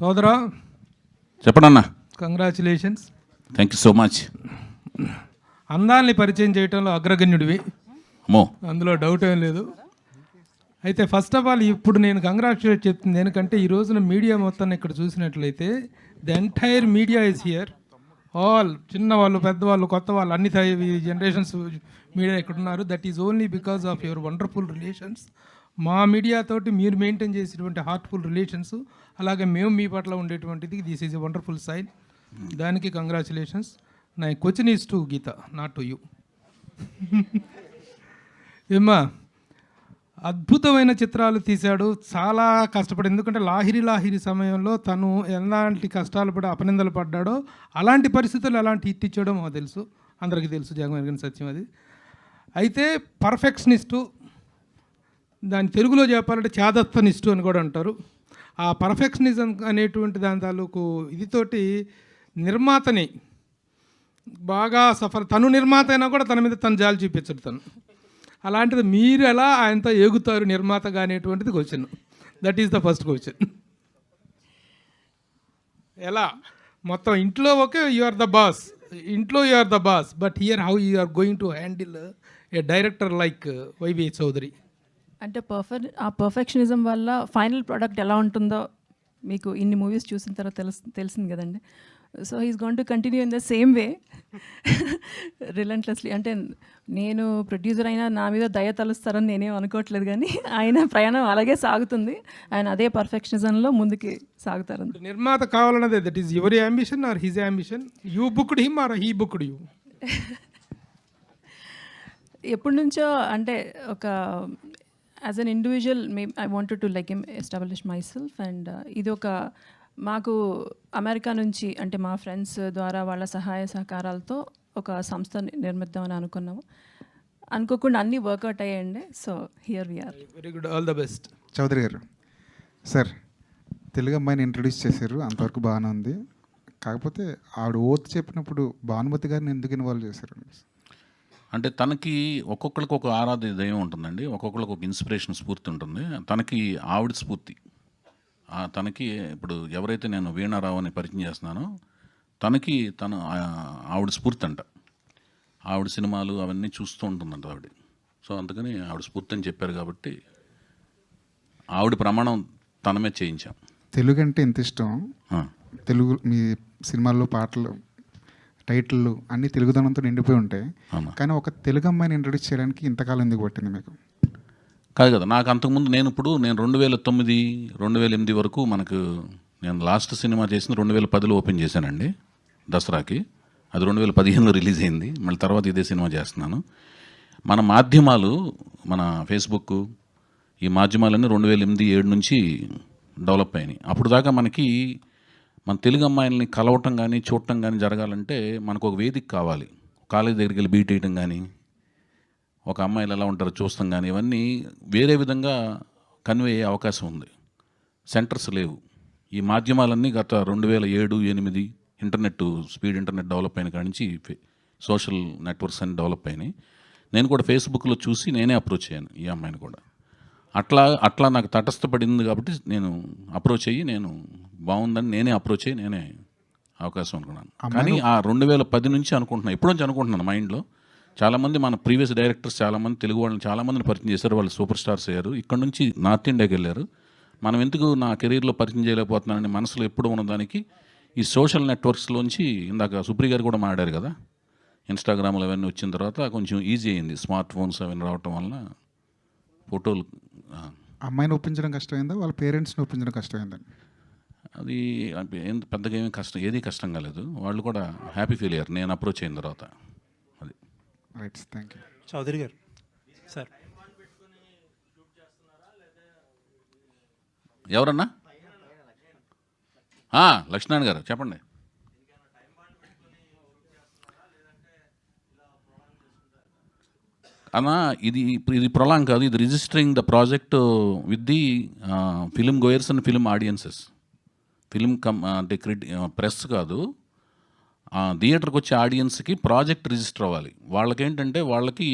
సోదరా చెప్పండి అన్న. Congratulations. Thank you so much. అందాల్ని పరిచయం చేయడంలో అగ్రగణ్యుడివి, అమ్మో, అందులో డౌట్ ఏం లేదు. అయితే ఫస్ట్ ఆఫ్ ఆల్ ఇప్పుడు నేను కంగ్రాచులేట్ చెప్తుంది ఎందుకంటే ఈ రోజున మీడియా మొత్తాన్ని ఇక్కడ చూసినట్లయితే the entire media is here. All చిన్నవాళ్ళు, పెద్దవాళ్ళు, కొత్త వాళ్ళు, అన్ని జనరేషన్స్ మీడియా ఇక్కడ ఉన్నారు. That is only because of your wonderful relations. మా మీడియా తోటి మీరు మెయింటైన్ చేసేటువంటి హార్ట్ఫుల్ రిలేషన్స్, అలాగే మేము మీ పట్ల ఉండేటువంటిది, this is a wonderful sign. దానికి కంగ్రాచులేషన్స్. నా question is to Geeta, not to you. ఏమ్మా, అద్భుతమైన చిత్రాలు తీశాడు, చాలా కష్టపడి. ఎందుకంటే లాహిరి సమయంలో తను ఎలాంటి కష్టాలు పడి అపనిందలు పడ్డాడో అలాంటి పరిస్థితులు ఎలాంటి హిట్ ఇచ్చాడో మాకు తెలుసు, అందరికీ తెలుసు, జగమెరిగిన సత్యం అది. అయితే పర్ఫెక్షనిస్టు, దాని తెలుగులో చెప్పాలంటే చాదస్తనిస్టు అని కూడా అంటారు. ఆ పర్ఫెక్షనిజం అనేటువంటి దాని తాలూకు ఇదితోటి నిర్మాతని బాగా తను నిర్మాత అయినా కూడా తన మీద తను జాలి చూపించడు తను. అలాంటిది మీరు ఎలా ఆయనతో ఏగుతారు నిర్మాతగా అనేటువంటిది question. That is the first question. ఎలా మొత్తం ఇంట్లో okay, you are the boss, ఇంట్లో you are the boss, but here how you are going to handle a director like YV Chowdary. అంటే ఆ పర్ఫెక్షనిజం వల్ల ఫైనల్ ప్రోడక్ట్ ఎలా ఉంటుందో మీకు ఇన్ని మూవీస్ చూసిన తర్వాత తెలిసింది కదండి. So he's going to continue in the same way relentlessly. అంటే నేను ప్రొడ్యూసర్ అయినా నా మీద దయ తలుస్తారని నేనేం అనుకోవట్లేదు, కానీ ఆయన ప్రయాణం అలాగే సాగుతుంది. ఆయన అదే పర్ఫెక్షనిజంలో ముందుకి సాగుతారు. నిర్మాత కావాలన్నదే, that is your ambition or his ambition? You booked him or he booked you? ఎప్పటి నుంచో అంటే ఒక as an individual I wanted to like establish myself. And ఇది ఒక మాకు అమెరికా నుంచి అంటే మా ఫ్రెండ్స్ ద్వారా వాళ్ళ సహాయ సహకారాలతో ఒక సంస్థ నిర్మిద్దామని అనుకున్నాము. అనుకోకుండా అన్నీ వర్కౌట్ అయ్యాయండి. So here we are. Very good, all the best. Chowdary గారు, సార్ తెలుగు అమ్మాయిని ఇంట్రడ్యూస్ చేశారు, అంతవరకు బాగానే ఉంది. కాకపోతే ఆవిడ ఓత్ చెప్పినప్పుడు భానుమతి గారిని ఎందుకు ఇన్వాల్వ్ చేశారు? అంటే తనకి ఒక్కొక్కరికి ఒక ఆరాధ్య దైవం ఉంటుందండి, ఒక్కొక్కరికి ఒక ఇన్స్పిరేషన్, స్ఫూర్తి ఉంటుంది. తనకి ఆవిడ స్ఫూర్తి. తనకి ఇప్పుడు ఎవరైతే నేను వీణారావు అని పరిచయం చేస్తున్నానో తనకి ఆవిడ స్ఫూర్తి అంట. ఆవిడ సినిమాలు అవన్నీ చూస్తూ ఉంటుందంట ఆవిడ. సో అందుకని ఆవిడ స్ఫూర్తి అని చెప్పారు కాబట్టి ఆవిడ ప్రమాణం తన మీద చేయించాం. తెలుగు అంటే ఎంత ఇష్టం, తెలుగు మీ సినిమాల్లో పాటలు, టైటిళ్ళు అన్నీ తెలుగుదనంతో నిండిపోయి ఉంటాయి. కానీ ఒక తెలుగు అమ్మాయిని ఇంట్రడ్యూస్ చేయడానికి ఇంతకాలం ఎందుకు పట్టింది మీకు? కాదు కదా, నాకు అంతకుముందు నేను 2009, 2008 వరకు నేను లాస్ట్ సినిమా చేసింది 2010లో ఓపెన్ చేశానండి దసరాకి. అది 2015లో రిలీజ్ అయింది. మళ్ళీ తర్వాత ఇదే సినిమా చేస్తున్నాను. మన మాధ్యమాలు, మన ఫేస్బుక్, ఈ మాధ్యమాలన్నీ 2008-7 నుంచి డెవలప్ అయినాయి. అప్పుడు దాకా మన తెలుగు అమ్మాయిల్ని కలవటం కానీ చూడటం కానీ జరగాలంటే మనకు ఒక వేదిక కావాలి. కాలేజ్ దగ్గరికి వెళ్ళి బీట్ వేయటం కానీ, ఒక అమ్మాయిలు ఎలా ఉంటారో చూస్తాం కానీ, ఇవన్నీ వేరే విధంగా కన్వే అయ్యే అవకాశం ఉంది. సెంటర్స్ లేవు. ఈ మాధ్యమాలన్నీ గత 2007-8 స్పీడ్ ఇంటర్నెట్ డెవలప్ అయిన కాడి నుంచి సోషల్ నెట్వర్క్స్ అన్ని డెవలప్ అయినాయి. నేను కూడా ఫేస్బుక్లో చూసి నేనే అప్రోచ్ అయ్యాను ఈ అమ్మాయిని కూడా. అట్లా నాకు తటస్థపడింది కాబట్టి నేను అప్రోచ్ అయ్యి, నేను బాగుందని నేనే అప్రోచ్ అయ్యి నేనే అవకాశం అనుకున్నాను. కానీ ఆ 2010 నుంచి అనుకుంటున్నాను, ఎప్పటి నుంచి అనుకుంటున్నాను మైండ్లో. చాలామంది మన ప్రీవియస్ డైరెక్టర్స్ చాలామంది తెలుగు వాళ్ళని చాలామందిని పరిచయం చేశారు, వాళ్ళు సూపర్ స్టార్స్ అయ్యారు. ఇక్కడ నుంచి నార్త్ ఇండియాకి వెళ్ళారు. మనం ఎందుకు నా కెరీర్లో పరిచయం చేయలేకపోతున్నానని మనసులో ఎప్పుడు ఉన్నదానికి ఈ సోషల్ నెట్వర్క్స్లోంచి, ఇందాక సుప్రియ గారు కూడా మాట్లాడారు కదా, ఇన్స్టాగ్రామ్లో అవన్నీ వచ్చిన తర్వాత కొంచెం ఈజీ అయింది. స్మార్ట్ ఫోన్స్ అవన్నీ రావటం వలన ఫోటోలు. అమ్మాయిని ఒప్పించడం కష్టమైందా, వాళ్ళ పేరెంట్స్ని ఒప్పించడం కష్టమైందండి? అది పెద్దగా ఏమీ ఏది కష్టం కాలేదు. వాళ్ళు కూడా హ్యాపీ ఫీల్ అయ్యారు నేను అప్రోచ్ అయిన తర్వాత. అది రైట్, థ్యాంక్ యూ. చౌదరి గారు సార్, ఎవరన్నా? లక్ష్మణ్ గారు చెప్పండి. అన్నా, ఇది ప్రొలాంగ్ కాదు, ఇది registering the project with the film goers and film audiences. అంటే ప్రెస్ కాదు, థియేటర్కి వచ్చే ఆడియన్స్కి ప్రాజెక్ట్ రిజిస్టర్ అవ్వాలి. వాళ్ళకేంటంటే వాళ్ళకి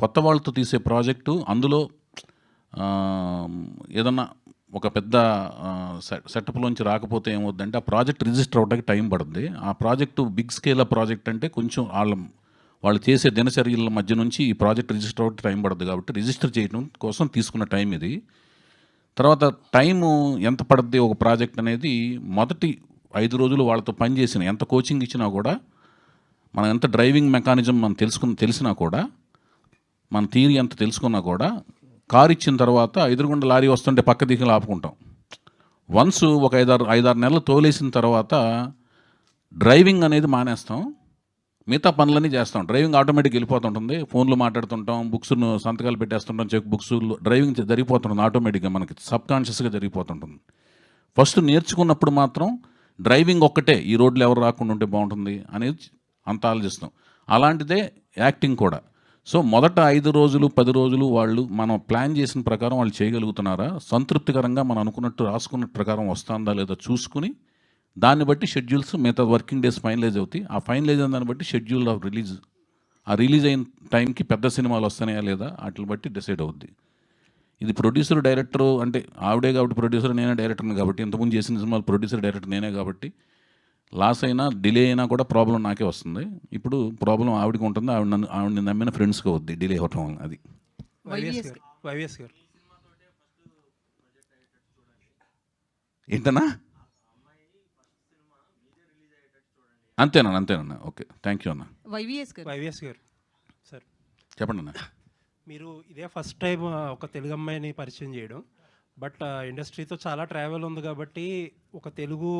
కొత్త వాళ్ళతో తీసే ప్రాజెక్టు, అందులో ఏదన్నా ఒక పెద్ద సెటప్లోంచి రాకపోతే ఏమవుద్దంటే ఆ ప్రాజెక్ట్ రిజిస్టర్ అవడానికి టైం పడుతుంది. ఆ ప్రాజెక్టు బిగ్ స్కేల్ ప్రాజెక్ట్ అంటే కొంచెం వాళ్ళు చేసే దినచర్యల మధ్య నుంచి ఈ ప్రాజెక్ట్ రిజిస్టర్ అవడానికి టైం పడుతుంది. కాబట్టి రిజిస్టర్ చేయడం కోసం తీసుకున్న టైం ఇది. తర్వాత టైము ఎంత పడుద్ది ఒక ప్రాజెక్ట్ అనేది మొదటి 5 రోజులు వాళ్ళతో పనిచేసిన ఎంత కోచింగ్ ఇచ్చినా కూడా, మనం ఎంత డ్రైవింగ్ మెకానిజం మనం తెలిసినా కూడా, మన థియరీ ఎంత తెలుసుకున్నా కూడా, కారు ఇచ్చిన తర్వాత ఎదురుగుండా లారీ వస్తుంటే పక్క దిక్కులు ఆపుకుంటాం. వన్స్ ఒక 5-6 నెలలు తోలేసిన తర్వాత డ్రైవింగ్ అనేది మానేస్తాం, మిగతా పనులన్నీ చేస్తాం. డ్రైవింగ్ ఆటోమేటిక్ వెళ్ళిపోతుంటుంది, ఫోన్లో మాట్లాడుతుంటాం, బుక్స్ను సంతకాలు పెట్టేస్తుంటాం, చెక్ బుక్స్, డ్రైవింగ్ జరిగిపోతుంటుంది ఆటోమేటిక్గా, మనకి సబ్కాన్షియస్గా జరిగిపోతుంటుంది. ఫస్ట్ నేర్చుకున్నప్పుడు మాత్రం డ్రైవింగ్ ఒక్కటే, ఈ రోడ్లు ఎవరు రాకుండా ఉంటే బాగుంటుంది అనేది అంత ఆలోచిస్తాం. అలాంటిదే యాక్టింగ్ కూడా. సో మొదట 5 రోజులు 10 రోజులు వాళ్ళు మనం ప్లాన్ చేసిన ప్రకారం వాళ్ళు చేయగలుగుతున్నారా, సంతృప్తికరంగా మనం అనుకున్నట్టు రాసుకున్న ప్రకారం వస్తుందా లేదా చూసుకుని, దాన్ని బట్టి షెడ్యూల్స్ మిగతా వర్కింగ్ డేస్ ఫైనలైజ్ అవుతాయి. ఆ ఫైనలైజ్ అయిన దాన్ని బట్టి షెడ్యూల్ ఆఫ్ రిలీజ్, ఆ రిలీజ్ అయిన టైంకి పెద్ద సినిమాలు వస్తున్నాయా లేదా వాటిని బట్టి డిసైడ్ అవుద్ది. ఇది ప్రొడ్యూసర్ డైరెక్టర్ అంటే ఆవిడే కాబట్టి ప్రొడ్యూసర్, నేనే డైరెక్టర్ని కాబట్టి, ఇంతకుముందు చేసిన సినిమాలు ప్రొడ్యూసర్ డైరెక్టర్ నేనే కాబట్టి, లాస్ అయినా డిలే అయినా కూడా ప్రాబ్లం నాకే వస్తుంది. ఇప్పుడు ప్రాబ్లం ఆవిడకి ఉంటుంది, ఆవిడని నమ్మిన ఫ్రెండ్స్కి అవుద్ది డిలే అవ్వటం. అది వైవిఎస్ గారు ఏంటన్నా? అంతేనన్నా. ఓకే, థ్యాంక్ యూ అన్న. వైవిఎస్ గారు సార్, చెప్పండి అన్న. మీరు ఇదే ఫస్ట్ టైం ఒక తెలుగు అమ్మాయిని పరిచయం చేయడం, బట్ ఇండస్ట్రీతో చాలా ట్రావెల్ ఉంది కాబట్టి ఒక తెలుగు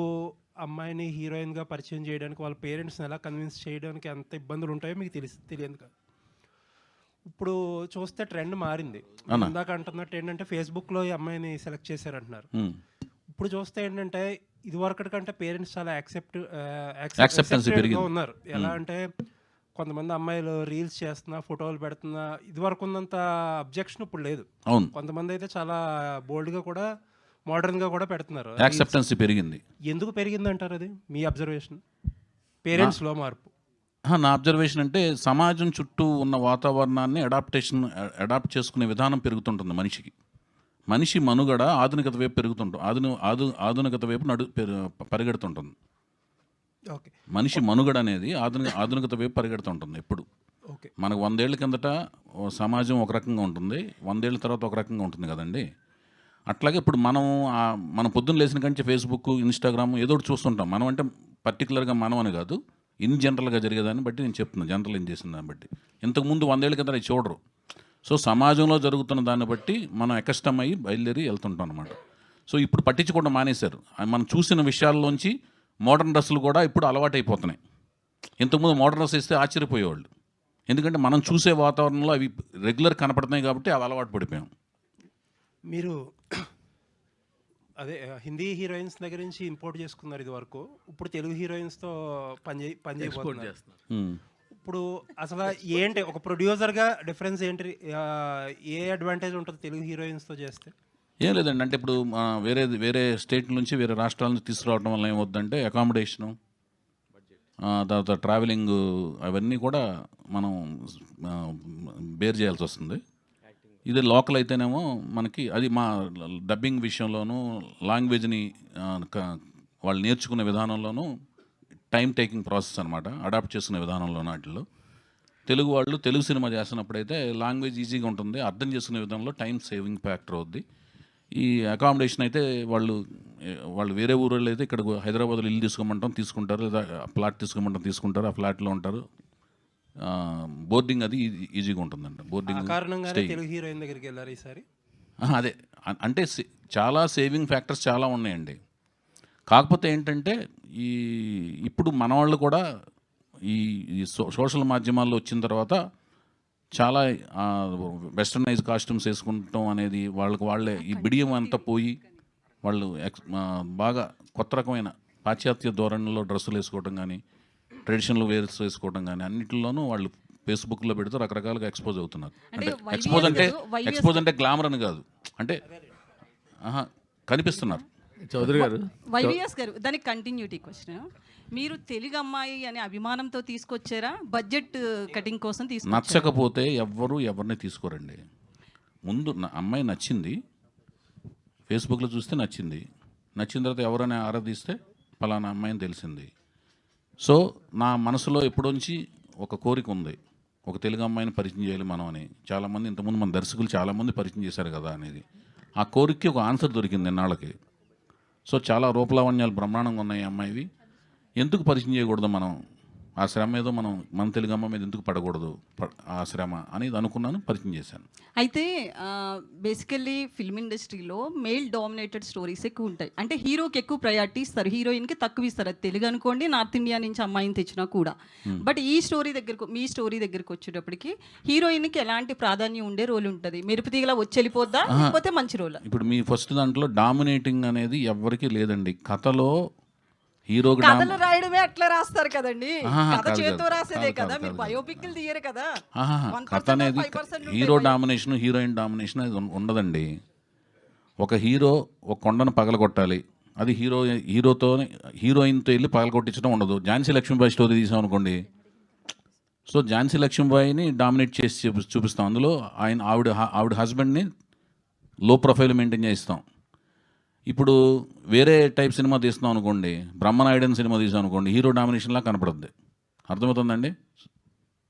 అమ్మాయిని హీరోయిన్గా పరిచయం చేయడానికి వాళ్ళ పేరెంట్స్ని ఎలా కన్విన్స్ చేయడానికి ఎంత ఇబ్బందులు ఉంటాయో మీకు తెలియదు కదా. ఇప్పుడు చూస్తే ట్రెండ్ మారింది. ఇందాక అంటున్నట్టు ఏంటంటే ఫేస్బుక్లో ఈ అమ్మాయిని సెలెక్ట్ చేశారంటున్నారు. ఇప్పుడు చూస్తే ఏంటంటే ఇదివరకటి కంటే పేరెంట్స్ చాలా యాక్సెప్టెన్స్ ఉన్నారు. ఎలా అంటే కొంతమంది అమ్మాయిలు రీల్స్ చేస్తున్నా, ఫోటోలు పెడుతున్నా, ఇదివరకు ఉన్నంత అబ్జెక్షన్ ఇప్పుడు లేదు. కొంతమంది అయితే చాలా బోల్డ్గా కూడా మోడర్న్గా కూడా పెడుతున్నారు. యాక్సెప్టెన్స్ పెరిగింది. ఎందుకు పెరిగింది అంటారు? అది మీ అబ్జర్వేషన్, పేరెంట్స్లో మార్పు? నా అబ్జర్వేషన్ అంటే సమాజం చుట్టూ ఉన్న వాతావరణాన్ని అడాప్ట్ చేసుకునే విధానం పెరుగుతుంటుంది మనిషికి. మనిషి మనుగడ ఆధునికత వైపు పెరుగుతుంటుంది, ఆధునికత వైపు పరిగెడుతుంటుంది. మనిషి మనుగడ అనేది ఆధునికత వైపు పరిగెడుతుంటుంది ఎప్పుడు. మనకు 100 ఏళ్ళ కిందట సమాజం ఒక రకంగా ఉంటుంది, 100 ఏళ్ళ తర్వాత ఒక రకంగా ఉంటుంది కదండి. అట్లాగే ఇప్పుడు మనం పొద్దున్న లేచిన కంటే ఫేస్బుక్, ఇన్స్టాగ్రామ్ ఏదో ఒకటి చూస్తుంటాం. మనం అంటే పర్టికులర్గా మనం అని కాదు, ఇన్ జనరల్గా జరిగేదాన్ని బట్టి నేను చెప్తున్నాను, జనరల్ ఏం చేసిన దాన్ని బట్టి. ఇంతకుముందు 100 ఏళ్ళ కింద అది చూడరు. సో సమాజంలో జరుగుతున్న దాన్ని బట్టి మనం ఎకస్టమ్ అయ్యి బయలుదేరి వెళ్తుంటాం అనమాట. సో ఇప్పుడు పట్టించుకోవడం మానేశారు. మనం చూసిన విషయాల్లోంచి మోడర్న్ డ్రెస్సులు కూడా ఇప్పుడు అలవాటు అయిపోతున్నాయి. ఇంతకుముందు మోడర్న్ డ్రెస్ వేస్తే ఆశ్చర్యపోయేవాళ్ళు, ఎందుకంటే మనం చూసే వాతావరణంలో అవి రెగ్యులర్ కనపడుతున్నాయి కాబట్టి అవి అలవాటు పడిపోయాం. మీరు అదే హిందీ హీరోయిన్స్ దగ్గర నుంచి ఇంపోర్ట్ చేసుకున్నారు ఇది వరకు, ఇప్పుడు తెలుగు హీరోయిన్స్తో పని చేయబోతున్నారు. ఇప్పుడు అసలు ఏంటి ఒక ప్రొడ్యూసర్గా డిఫరెన్స్ ఏంటి, ఏ అడ్వాంటేజ్ ఉంటుంది తెలుగు హీరోయిన్స్తో చేస్తే? ఏం లేదండి, అంటే ఇప్పుడు వేరే స్టేట్ నుంచి వేరే రాష్ట్రాల నుంచి తీసుకురావడం వల్ల ఏమవుతుందంటే అకామిడేషను, తర్వాత ట్రావెలింగ్, అవన్నీ కూడా మనం బేర్ చేయాల్సి వస్తుంది. ఇది లోకల్ అయితేనేమో మనకి అది మా డబ్బింగ్ విషయంలోనూ, లాంగ్వేజ్ని వాళ్ళు నేర్చుకునే విధానంలోనూ టైం టేకింగ్ ప్రాసెస్ అనమాట, అడాప్ట్ చేసుకునే విధానంలోనూ. వాటిల్లో తెలుగు వాళ్ళు తెలుగు సినిమా చేస్తున్నప్పుడైతే లాంగ్వేజ్ ఈజీగా ఉంటుంది, అర్థం చేసుకునే విధానంలో టైం సేవింగ్ ఫ్యాక్టర్ అవుద్ది. ఈ అకామిడేషన్ అయితే వాళ్ళు వేరే ఊళ్ళో అయితే ఇక్కడ హైదరాబాద్లో ఇల్లు తీసుకుంటారు, లేదా ఫ్లాట్ తీసుకుంటారు, ఆ ఫ్లాట్లో ఉంటారు. బోర్డింగ్ అది ఈజీగా ఉంటుందండి. బోర్డింగ్ తెలుగు హీరోయిన్ దగ్గరికి వెళ్ళారు ఈసారి. అదే అంటే చాలా సేవింగ్ ఫ్యాక్టర్స్ చాలా ఉన్నాయండి. కాకపోతే ఏంటంటే ఇప్పుడు మన వాళ్ళు కూడా ఈ సోషల్ మాధ్యమాల్లో వచ్చిన తర్వాత చాలా వెస్టర్నైజ్ కాస్ట్యూమ్స్ వేసుకుంటాం అనేది వాళ్ళే ఈ బిడియం అంతా పోయి వాళ్ళు బాగా కొత్త రకమైన పాశ్చాత్య ధోరణిలో డ్రెస్సులు వేసుకోవడం కానీ, ట్రెడిషనల్ వేర్స్ వేసుకోవడం కానీ, అన్నింటిలోనూ వాళ్ళు ఫేస్బుక్లో పెడితే రకరకాలుగా ఎక్స్పోజ్ అవుతున్నారు. అంటే ఎక్స్పోజ్ అంటే గ్లామర్ అని కాదు, అంటే కనిపిస్తున్నారు. చౌదరి గారు, వైవిఎస్ గారు, దానికి కంటిన్యూటీ క్వశ్చన్. మీరు తెలుగు అమ్మాయి అనే అభిమానంతో తీసుకొచ్చారా, బడ్జెట్ కటింగ్ కోసం తీసుకొచ్చారా? నచ్చకపోతే ఎవరిని తీసుకోరండి. ముందు అమ్మాయి నచ్చింది, ఫేస్బుక్లో చూస్తే నచ్చింది. నచ్చిన తర్వాత ఎవరైనా ఆరాధిస్తే పలానా అమ్మాయిని తెలిసింది. సో నా మనసులో ఎప్పుడొంచి ఒక కోరిక ఉంది, ఒక తెలుగు అమ్మాయిని పరిచయం చేయాలి మనం అని. చాలామంది ఇంతకుముందు మన దర్శకులు చాలామంది పరిచయం చేశారు కదా అనేది. ఆ కోరికకి ఒక ఆన్సర్ దొరికింది ఎన్నాళ్ళకి. సో చాలా రూపలావణ్యాలు బ్రహ్మాండంగా ఉన్నాయి ఈ అమ్మాయివి. ఎందుకు పరిచయం చేయకూడదు మనం? ఆ శ్రమ ఏదో మనం మన తెలుగు అమ్మ మీద ఎందుకు పడకూడదు ఆ శ్రమ అనేది అనుకున్నాను, పరిచయం చేశాను. అయితే బేసికల్లీ ఫిల్మ్ ఇండస్ట్రీలో మేల్ డామినేటెడ్ స్టోరీస్ ఎక్కువ ఉంటాయి. అంటే హీరోకి ఎక్కువ ప్రయారిటీ ఇస్తారు, హీరోయిన్కి తక్కువ ఇస్తారు. అది తెలుగు అనుకోండి, నార్త్ ఇండియా నుంచి అమ్మాయిని తెచ్చినా కూడా. బట్ ఈ స్టోరీ దగ్గరకు, మీ స్టోరీ దగ్గరకు వచ్చేటప్పటికి హీరోయిన్కి ఎలాంటి ప్రాధాన్యం ఉండే రోల్ ఉంటుంది? మెరుపుతీగలా వచ్చి వెళ్ళిపోద్దా, లేకపోతే మంచి రోల్? ఇప్పుడు మీ ఫస్ట్ దాంట్లో డామినేటింగ్ అనేది ఎవరికి లేదండి. కథలో హీరోకి కథలు రాయడమే అట్లా రాస్తారు కదండి, కథ చేతితో రాసేదే కదా, మీరు బయోపిక్లు తీయరు కదా. కథ అనేది హీరో డామినేషన్, హీరోయిన్ డామినేషన్ అది ఉండదండి. ఒక హీరో ఒక కొండను పగలగొట్టాలి, అది హీరోయిన్తో వెళ్ళి పగలగొట్టించడం ఉండదు. ఝాన్సీ లక్ష్మీబాయి స్టోరీ తీసాం అనుకోండి, సో ఝాన్సీ లక్ష్మీబాయిని డామినేట్ చేసి చూపిస్తాం. అందులో ఆవిడ హస్బెండ్ని లో ప్రొఫైల్ మెయింటైన్ చేయిస్తాం. ఇప్పుడు వేరే టైప్ సినిమా తీస్తున్నాం అనుకోండి, బ్రహ్మనాయుడు సినిమా తీసాం అనుకోండి, హీరో డామినేషన్లా కనపడుద్ది. అర్థమవుతుందండి?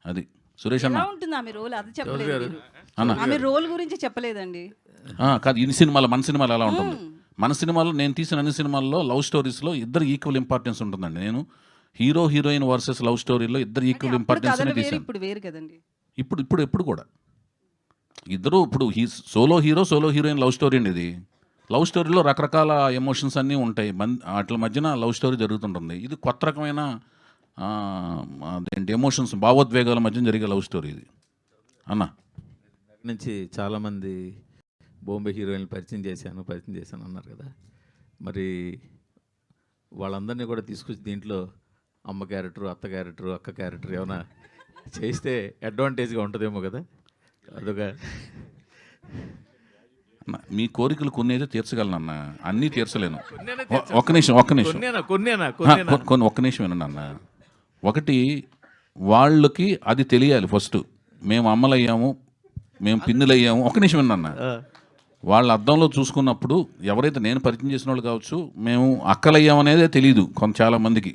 అది సురేష్ అన్న ఉంటుంది ఆమె రోల్, అది చెప్పలేదు మీరు. ఆమె రోల్ గురించి చెప్పలేదండి. కాదు, ఇన్ని సినిమాలు మన సినిమాలు ఎలా ఉంటుంది? మన సినిమాలో నేను తీసిన అన్ని సినిమాల్లో లవ్ స్టోరీస్లో ఇద్దరు ఈక్వల్ ఇంపార్టెన్స్ ఉంటుందండి. నేను హీరోయిన్ వర్సెస్ లవ్ స్టోరీలో ఇద్దరు ఈక్వల్ ఇంపార్టెన్స్ తీసాను. ఇప్పుడు వేరు కదండి. ఇప్పుడు కూడా ఇద్దరు, ఇప్పుడు సోలో హీరోయిన్ లవ్ స్టోరీ అండి. ఇది లవ్ స్టోరీలో రకరకాల ఎమోషన్స్ అన్నీ ఉంటాయి, వాటి మధ్యన లవ్ స్టోరీ జరుగుతుంటుంది. ఇది కొత్త రకమైన అదేంటి ఎమోషన్స్, భావోద్వేగాల మధ్య జరిగే లవ్ స్టోరీ ఇది అన్న. నుంచి చాలామంది బాంబే హీరోయిన్లు పరిచయం చేశాను అన్నారు కదా. మరి వాళ్ళందరినీ కూడా తీసుకొచ్చి దీంట్లో అమ్మ క్యారెక్టర్, అత్త క్యారెక్టర్, అక్క క్యారెక్టర్ ఏమైనా చేస్తే అడ్వాంటేజ్గా ఉంటుందేమో కదా. అదొక మీ కోరికలు కొన్ని అయితే తీర్చగలను అన్న, అన్నీ తీర్చలేను. ఒక్క నిమిషం ఒక్క నిమిషం వినండి అన్న. ఒకటి, వాళ్ళకి అది తెలియాలి ఫస్ట్. మేము అమ్మలయ్యాము, మేము పిన్నులయ్యాము. ఒక్క నిమిషం వినన్న. వాళ్ళ అద్దంలో చూసుకున్నప్పుడు ఎవరైతే నేను పరిచయం చేసిన వాళ్ళు కావచ్చు, మేము అక్కలయ్యామనేదే తెలియదు చాలామందికి.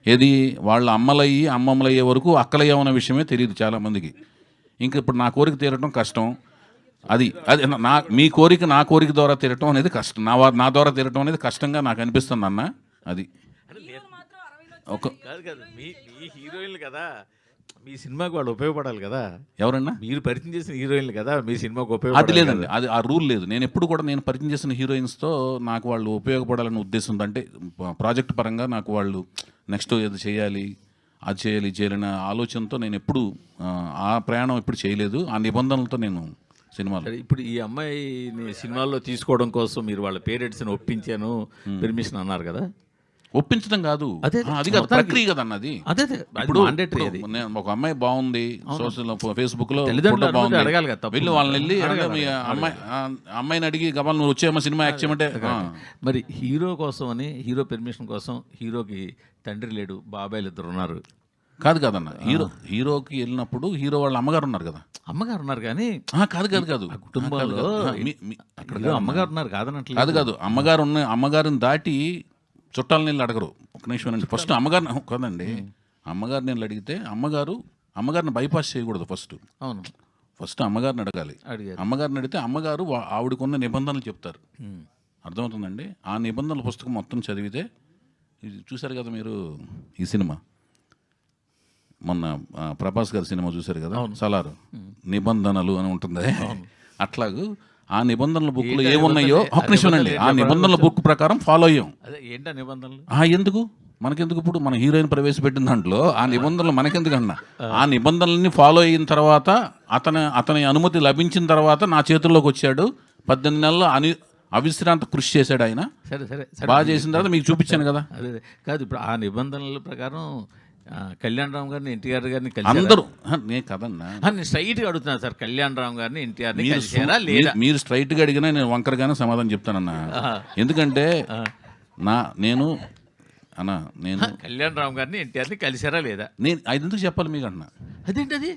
ఏది వాళ్ళ అమ్మమ్మలు అయ్యే వరకు అక్కలయ్యామనే విషయమే తెలియదు చాలామందికి. ఇంకా ఇప్పుడు నా కోరిక తీరటం కష్టం. అది మీ కోరిక నా కోరిక ద్వారా తీరటం అనేది కష్టం, నా ద్వారా తీరటం అనేది కష్టంగా నాకు అనిపిస్తుంది అన్న. అది కాదు మీ హీరోయిన్లు కదా, మీ సినిమాకి వాళ్ళు ఉపయోగపడాలి కదా. ఎవరన్నా? మీరు పరిచయం చేసిన హీరోయిన్లు కదా మీ సినిమాకి అది ఉపయోగపడాలి. లేదండి, అది ఆ రూల్ లేదు. నేను ఎప్పుడు కూడా నేను పరిచయం చేసిన హీరోయిన్స్తో నాకు వాళ్ళు ఉపయోగపడాలనే ఉద్దేశంతో, అంటే ప్రాజెక్ట్ పరంగా నాకు వాళ్ళు నెక్స్ట్ ఏది చేయాలి, అది చేయాలి, చేయాలనే ఆలోచనతో నేను ఎప్పుడు ఆ ప్రయాణం ఎప్పుడు చేయలేదు. ఆ నిబంధనలతో నేను సినిమాలో. ఇప్పుడు ఈ అమ్మాయిని సినిమాల్లో తీసుకోవడం కోసం మీరు వాళ్ళ పేరెంట్స్ని ఒప్పించాను, పెర్మిషన్ అన్నారు కదా. ఒప్పించడం కాదు, అదే అది కాదు, ప్రక్రియ కదా అన్నది. అదే ఇప్పుడు అది ఒక అమ్మాయి బాగుంది, సోషల్ ఫేస్బుక్ లో అడగాలి కదా, వెళ్ళి వాళ్ళని వెళ్ళి అమ్మాయిని అడిగి గబాల్ నువ్వు వచ్చేయమ్మా సినిమా యాక్ట్ చేయమంటే. మరి హీరో కోసం అని, హీరో పెర్మిషన్ కోసం, హీరోకి తండ్రి లేడు, బాబాయిలు ఇద్దరు ఉన్నారు. కాదన్న, హీరోకి వెళ్ళినప్పుడు హీరో వాళ్ళ అమ్మగారు ఉన్నారు కదా. అమ్మగారు ఉన్నారు కానీ కాదు కుటుంబంలో అమ్మగారు ఉన్నారు కాదనట్లేదు. కాదు అమ్మగారిని దాటి చుట్టాల నీళ్ళు అడగరు. ఒక నిమిషం అండి, ఫస్ట్ అమ్మగారిని కదండి, అమ్మగారిని నీళ్ళు అడిగితే అమ్మగారిని బైపాస్ చేయకూడదు. ఫస్ట్ అమ్మగారిని అడగాలి. అమ్మగారిని అడిగితే అమ్మగారు ఆవిడకున్న నిబంధనలు చెప్తారు. అర్థమవుతుందండి? ఆ నిబంధనల పుస్తకం మొత్తం చదివితే, ఇది చూశారు కదా మీరు ఈ సినిమా, మొన్న ప్రభాస్ గారి సినిమా చూశారు కదా, సలారు నిబంధనలు అని ఉంటుంది. అట్లాగూ ఆ నిబంధనల బుక్లో ఏమున్నాయో ఒక్క నిమిషం అండి, ఆ నిబంధనల బుక్ ప్రకారం ఫాలో అయ్యాం. ఏంటా నిబంధనలు? ఎందుకు మనకెందుకు? ఇప్పుడు మన హీరోయిన్ ప్రవేశపెట్టిన దాంట్లో ఆ నిబంధనలు మనకెందుకన్నా, ఆ నిబంధనల్ని ఫాలో అయిన తర్వాత అతని అనుమతి లభించిన తర్వాత నా చేతుల్లోకి వచ్చాడు. 18 నెలలు అవిశ్రాంత కృషి చేశాడు ఆయన. సరే బాగా చేసిన తర్వాత మీకు చూపించాను కదా. అదే కాదు, ఇప్పుడు ఆ నిబంధనల ప్రకారం కళ్యాణ్ రామ్ గారిని, ఎన్టీఆర్ గారిని అందరూ నేను కదన్నా, నేను స్ట్రైట్గా అడుగుతున్నాను సార్, కళ్యాణ్ రామ్ గారిని, ఎన్టీఆర్ని కలిసారా లేదా? మీరు స్ట్రైట్గా అడిగినా నేను వంకరగానే సమాధానం చెప్తానన్నా. ఎందుకంటే నేను కళ్యాణ్ రామ్ గారిని, ఎన్టీఆర్ని కలిసారా లేదా? నేను అది ఎందుకు చెప్పాలి మీకు అన్నా? అదేంటి అది?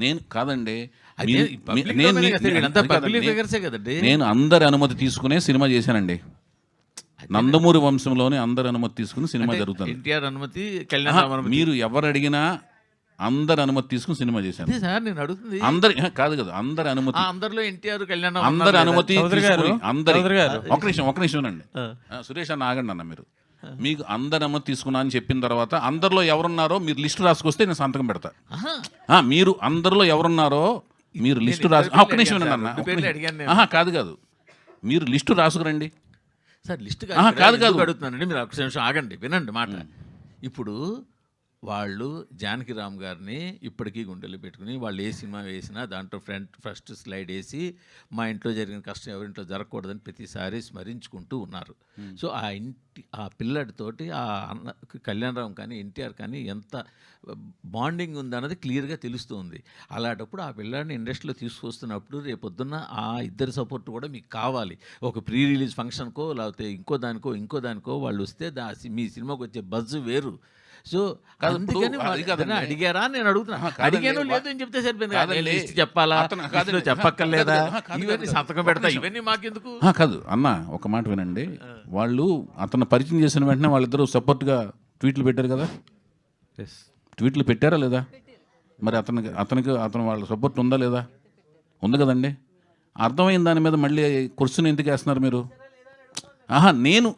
నేను కాదండి, అదే public domain కదా సార్, వీళ్ళంతా public figures ఏ కదండి. నేను అందరి అనుమతి తీసుకునే సినిమా చేశానండి. నందమూరి వంశంలోనే అందరి అనుమతి తీసుకుని సినిమా జరుగుతుంది. ఎన్టీఆర్ అనుమతి, కళ్యాణ్ అనుమతి. మీరు ఎవరు అడిగినా అందరి అనుమతి తీసుకుని సినిమా చేశాను. అదే సార్ నేను అడుగుతుంది. అందరి కాదు కదా, అందరి అనుమతి, అందరిలో ఎన్టీఆర్, కళ్యాణ్ అందరి అనుమతి తీసుకుని అందరి ఒక నిమిషం అండి, సురేష్ అన్న ఆగండి అన్న, మీరు మీకు అందరి అనుమతి తీసుకున్నా అని చెప్పిన తర్వాత అందరిలో ఎవరున్నారో మీరు లిస్టు రాసుకొస్తే నేను సంతకం పెడతా. మీరు అందరిలో ఎవరున్నారో మీరు లిస్టు రాసు, ఒక్క నిమిషం అన్న, కాదు మీరు లిస్టు రాసుకురండి సార్. లిస్ట్ కాదు అడుగుతున్నానండి, మీరు ఒక నిమిషం ఆగండి, వినండి మాట. ఇప్పుడు వాళ్ళు జానకిరామ్ గారిని ఇప్పటికీ గుండెలు పెట్టుకుని వాళ్ళు ఏ సినిమా వేసినా దాంట్లో ఫస్ట్ స్లైడ్ వేసి మా ఇంట్లో జరిగిన కష్టం ఎవరింట్లో జరగకూడదని ప్రతిసారి స్మరించుకుంటూ ఉన్నారు. సో ఆ పిల్లడితోటి ఆ అన్న కళ్యాణరామ్ కానీ ఎన్టీఆర్ కానీ ఎంత బాండింగ్ ఉందన్నది క్లియర్గా తెలుస్తుంది. అలాంటప్పుడు ఆ పిల్లాడిని ఇండస్ట్రీలో తీసుకొస్తున్నప్పుడు రేపొద్దున్న ఆ ఇద్దరి సపోర్ట్ కూడా మీకు కావాలి. ఒక ప్రీ రిలీజ్ ఫంక్షన్కో లేకపోతే ఇంకో దానికో వాళ్ళు వస్తే మీ సినిమాకి వచ్చే బజ్ వేరు. సో అందుకని అడిగారా నేను అడుగుతున్నా. అడిగాను లేదు అని చెప్తే సరిపోయింది. లిస్ట్ చెప్పాలా, చెప్పక్కర్లేదా, ఇవన్నీ సంతకం పెడతా, ఇవన్నీ మాకెందుకు? కాదు అన్న, ఒక మాట వినండి. వాళ్ళు అతను పరిచయం చేసిన వెంటనే వాళ్ళిద్దరూ సపోర్ట్గా ట్వీట్లు పెట్టారు కదా, ట్వీట్లు పెట్టారా లేదా? మరి అతను వాళ్ళ సపోర్ట్ ఉందా లేదా? ఉంది కదండి. అర్థమైన దాని మీద మళ్ళీ క్వశ్చన్ ఎందుకు వేస్తున్నారు మీరు? నేను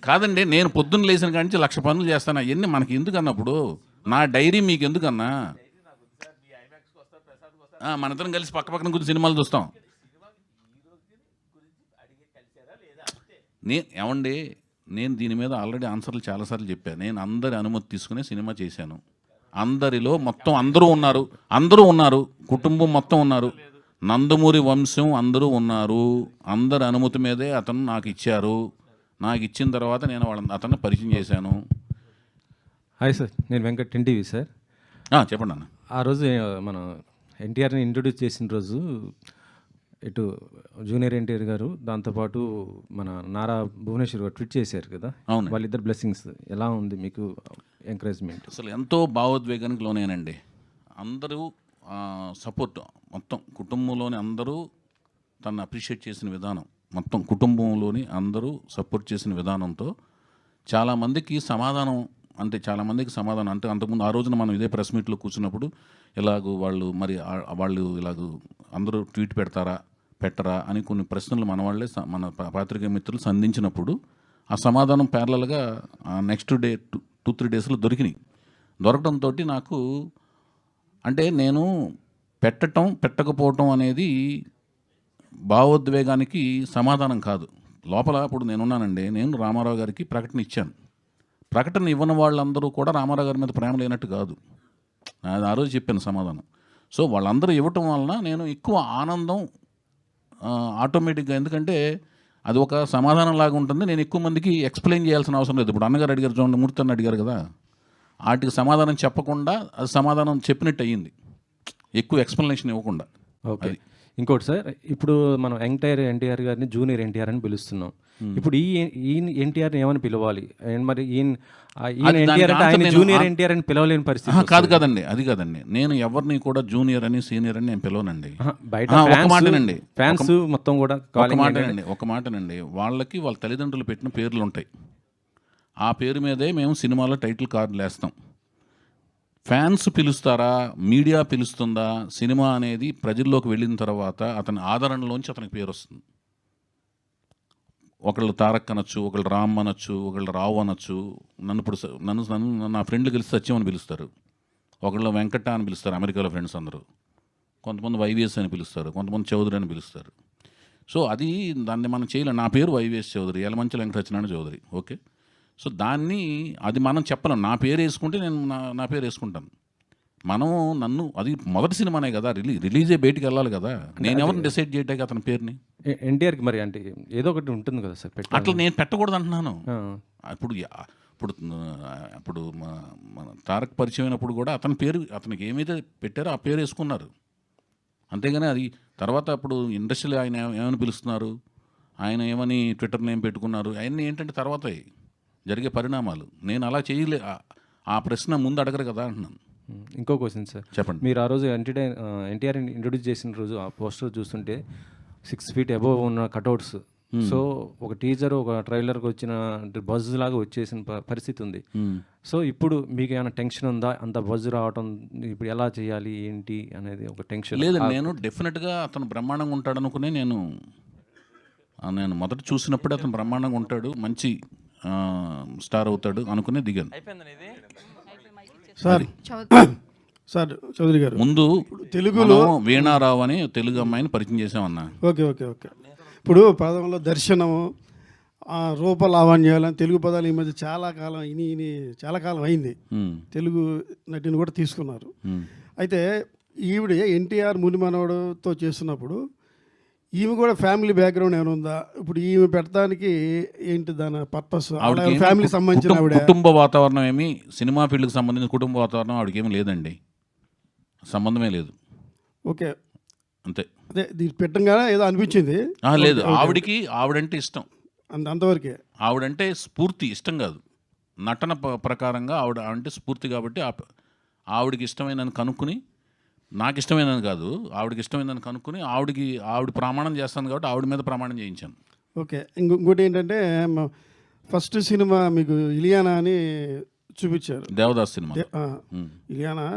కాదండి, నేను పొద్దున్న లేచిన కాడి నుంచి 1,00,000 పనులు చేస్తాను. అవన్నీ మనకి ఎందుకు అన్నప్పుడు నా డైరీ మీకు ఎందుకన్నా? మనిద్దరం కలిసి పక్కన కొంచెం సినిమాలు చూస్తాం. నేను దీని మీద ఆల్రెడీ ఆన్సర్లు చాలాసార్లు చెప్పాను. నేను అందరి అనుమతి తీసుకునే సినిమా చేశాను. అందరిలో మొత్తం అందరూ ఉన్నారు, కుటుంబం మొత్తం ఉన్నారు, నందమూరి వంశం అందరూ ఉన్నారు. అందరి అనుమతి మీదే అతను నాకు ఇచ్చారు. నాకు ఇచ్చిన తర్వాత నేను అతన్ని పరిచయం చేశాను. హాయ్ సార్, నేను వెంకట్ ఎన్టీవీ సార్. చెప్పండి అన్న. ఆ రోజు మనం ఎన్టీఆర్ని ఇంట్రొడ్యూస్ చేసిన రోజు ఇటు జూనియర్ ఎన్టీఆర్ గారు దాంతోపాటు మన నారా భువనేశ్వర్ గారు ట్వీట్ చేశారు కదా, వాళ్ళిద్దరు బ్లెస్సింగ్స్ ఎలా ఉంది మీకు ఎంకరేజ్మెంట్? అసలు ఎంతో భావోద్వేగానికి లోనేనండి. అందరూ సపోర్ట్, మొత్తం కుటుంబంలోని అందరూ తను అప్రిషియేట్ చేసిన విధానం, మొత్తం కుటుంబంలోని అందరూ సపోర్ట్ చేసిన విధానంతో చాలామందికి సమాధానం అంటే అంతకుముందు ఆ రోజున మనం ఇదే ప్రెస్ మీట్లో కూర్చున్నప్పుడు ఇలాగూ వాళ్ళు ఇలాగూ అందరూ ట్వీట్ పెట్టరా అని కొన్ని ప్రశ్నలు మన పాత్రికేయ మిత్రులు సంధించినప్పుడు ఆ సమాధానం ప్యారలల్గా నెక్స్ట్ డే 2-3 డేస్లో దొరకడంతో నాకు అంటే నేను పెట్టకపోవటం అనేది భావోద్వేగానికి సమాధానం కాదు. లోపల ఇప్పుడు నేనున్నానండి, నేను రామారావు గారికి ప్రకటన ఇచ్చాను. ప్రకటన ఇవ్వని వాళ్ళందరూ కూడా రామారావు గారి మీద ప్రేమ లేనట్టు కాదు, అది ఆ రోజు చెప్పాను సమాధానం. సో వాళ్ళందరూ ఇవ్వటం వలన నేను ఎక్కువ ఆనందం ఆటోమేటిక్గా, ఎందుకంటే అది ఒక సమాధానం లాగా ఉంటుంది. నేను ఎక్కువ మందికి ఎక్స్ప్లెయిన్ చేయాల్సిన అవసరం లేదు. ఇప్పుడు అన్నగారు అడిగారు, చూడండి, మూర్తి అన్న అడిగారు కదా, వాటికి సమాధానం చెప్పకుండా అది సమాధానం చెప్పినట్టు అయ్యింది, ఎక్కువ ఎక్స్ప్లెనేషన్ ఇవ్వకుండా. ఓకే. ఇంకోటి సార్, ఇప్పుడు మనం ఎన్టీఆర్ గారిని జూనియర్ ఎన్టీఆర్ అని పిలుస్తున్నాం. ఇప్పుడు ఈయన ఎన్టీఆర్ని ఏమని పిలవాలి? మరి ఈయన ఎన్టీఆర్ అంటే ఆయన జూనియర్ ఎన్టీఆర్ అని పిలవలేని పరిస్థితి. కాదండి, నేను ఎవరిని కూడా జూనియర్ అని సీనియర్ అని నేను పిలవనండి. బయట ఫ్యాన్స్ మొత్తం కూడా ఒక మాటనండి, వాళ్ళకి వాళ్ళ తల్లిదండ్రులు పెట్టిన పేర్లు ఉంటాయి. ఆ పేరు మీదే మేము సినిమాలో టైటిల్ కార్డులు వేస్తాం. ఫ్యాన్స్ పిలుస్తారా, మీడియా పిలుస్తుందా? సినిమా అనేది ప్రజల్లోకి వెళ్ళిన తర్వాత అతని ఆదరణలోంచి అతనికి పేరు వస్తుంది. ఒకళ్ళు తారక్ అనొచ్చు, ఒకళ్ళు రామ్ అనొచ్చు, ఒకళ్ళు రావు అనొచ్చు. నన్ను నా ఫ్రెండ్లు కలిసి సత్యం అని పిలుస్తారు, ఒకళ్ళు వెంకట అని పిలుస్తారు, అమెరికాలో ఫ్రెండ్స్ అందరూ. కొంతమంది వైవిఎస్ అని పిలుస్తారు, కొంతమంది చౌదరి అని పిలుస్తారు. సో దాన్ని మనం చేయలేం. నా పేరు YVS Chowdary, Yalamanchi Venkatasatyanarayana Chowdary. Okay. So అది మనం చెప్పలేం. నా పేరు వేసుకుంటే నేను నా పేరు వేసుకుంటాను. అది మొదటి సినిమానే కదా, రిలీజే బయటికి వెళ్ళాలి కదా. నేను ఎవరిని డిసైడ్ చేయటానికి అతని పేరుని? ఎన్టీఆర్కి మరి అంటే ఏదో ఒకటి ఉంటుంది కదా సార్, అట్లా నేను పెట్టకూడదు అంటున్నాను. ఇప్పుడు మన తారక్ పరిచయం అయినప్పుడు కూడా అతనికి ఏమైతే పెట్టారో ఆ పేరు వేసుకున్నారు, అంతేగాని అది తర్వాత అప్పుడు ఇండస్ట్రీలో ఆయన ఏమని పిలుస్తున్నారు, ఆయన ఏమని ట్విట్టర్ నేమ్ పెట్టుకున్నారు, అవన్నీ ఏంటంటే తర్వాత జరిగే పరిణామాలు. నేను అలా చేయలే. ఆ ప్రశ్న ముందు అడగరు కదా అంటున్నాను. ఇంకో క్వశ్చన్ సార్, చెప్పండి. మీరు ఆ రోజు ఎన్టీఆర్ ఇంట్రొడ్యూస్ చేసిన రోజు ఆ పోస్టర్ చూస్తుంటే 6 feet అబోవ్ ఉన్న కటౌట్స్, సో ఒక టీజర్ ఒక ట్రైలర్కి వచ్చిన బజ్ లాగా వచ్చేసిన పరిస్థితి ఉంది. సో ఇప్పుడు మీకు ఏమైనా టెన్షన్ ఉందా? అంత బజ్ రావటం ఇప్పుడు ఎలా చేయాలి ఏంటి అనేది ఒక టెన్షన్ లేదు. నేను డెఫినెట్గా అతను బ్రహ్మాండంగా ఉంటాడు అనుకునే నేను మొదట చూసినప్పుడే అతను బ్రహ్మాండంగా ఉంటాడు, మంచి స్టార్ అవుతాడు అనుకునే దిగాను. సార్ సార్ చౌదరి గారు, ముందు తెలుగులో వీణారావు అని తెలుగు అమ్మాయిని పరిచయం చేసామన్నా. ఓకే ఓకే ఓకే ఇప్పుడు పదంలో దర్శనము, రూప లావణ్యాలని తెలుగు పదాలు ఈ మధ్య చాలా కాలం అయింది. తెలుగు నటిని కూడా తీసుకున్నారు. అయితే ఈవిడ ఎన్టీఆర్ మునిమనవడుతో చేస్తున్నప్పుడు ఈమె కూడా ఫ్యామిలీ బ్యాక్గ్రౌండ్ ఏమైనా ఉందా? ఇప్పుడు ఈమె పెట్టడానికి ఏంటి దాని పర్పస్? ఫ్యామిలీ సంబంధించిన ఆవిడ కుటుంబ వాతావరణం ఏమి, సినిమా ఫీల్డ్కి సంబంధించిన కుటుంబ వాతావరణం ఆవిడకి ఏమి లేదండి, సంబంధమే లేదు. ఓకే, అంతే. అదే దీన్ని పెట్టంగానే ఏదో అనిపించింది. లేదు, ఆవిడంటే ఇష్టం, అంతవరకే. ఆవిడంటే స్ఫూర్తి, ఇష్టం కాదు. నటన ప్రకారంగా ఆవిడ అంటే స్ఫూర్తి కాబట్టి ఆవిడకి ఇష్టమైనని కనుక్కుని, నాకు ఇష్టమైనది కాదు, ఆవిడకి ఇష్టమైనదని కనుక్కుని ఆవిడ ప్రమాణం చేస్తాను కాబట్టి ఆవిడ మీద ప్రమాణం చేయించాను. ఓకే, ఇంకోటి ఏంటంటే ఫస్ట్ సినిమా మీకు ఇలియానా అని చూపించారు, దేవదాస్ సినిమా. ఇలియానా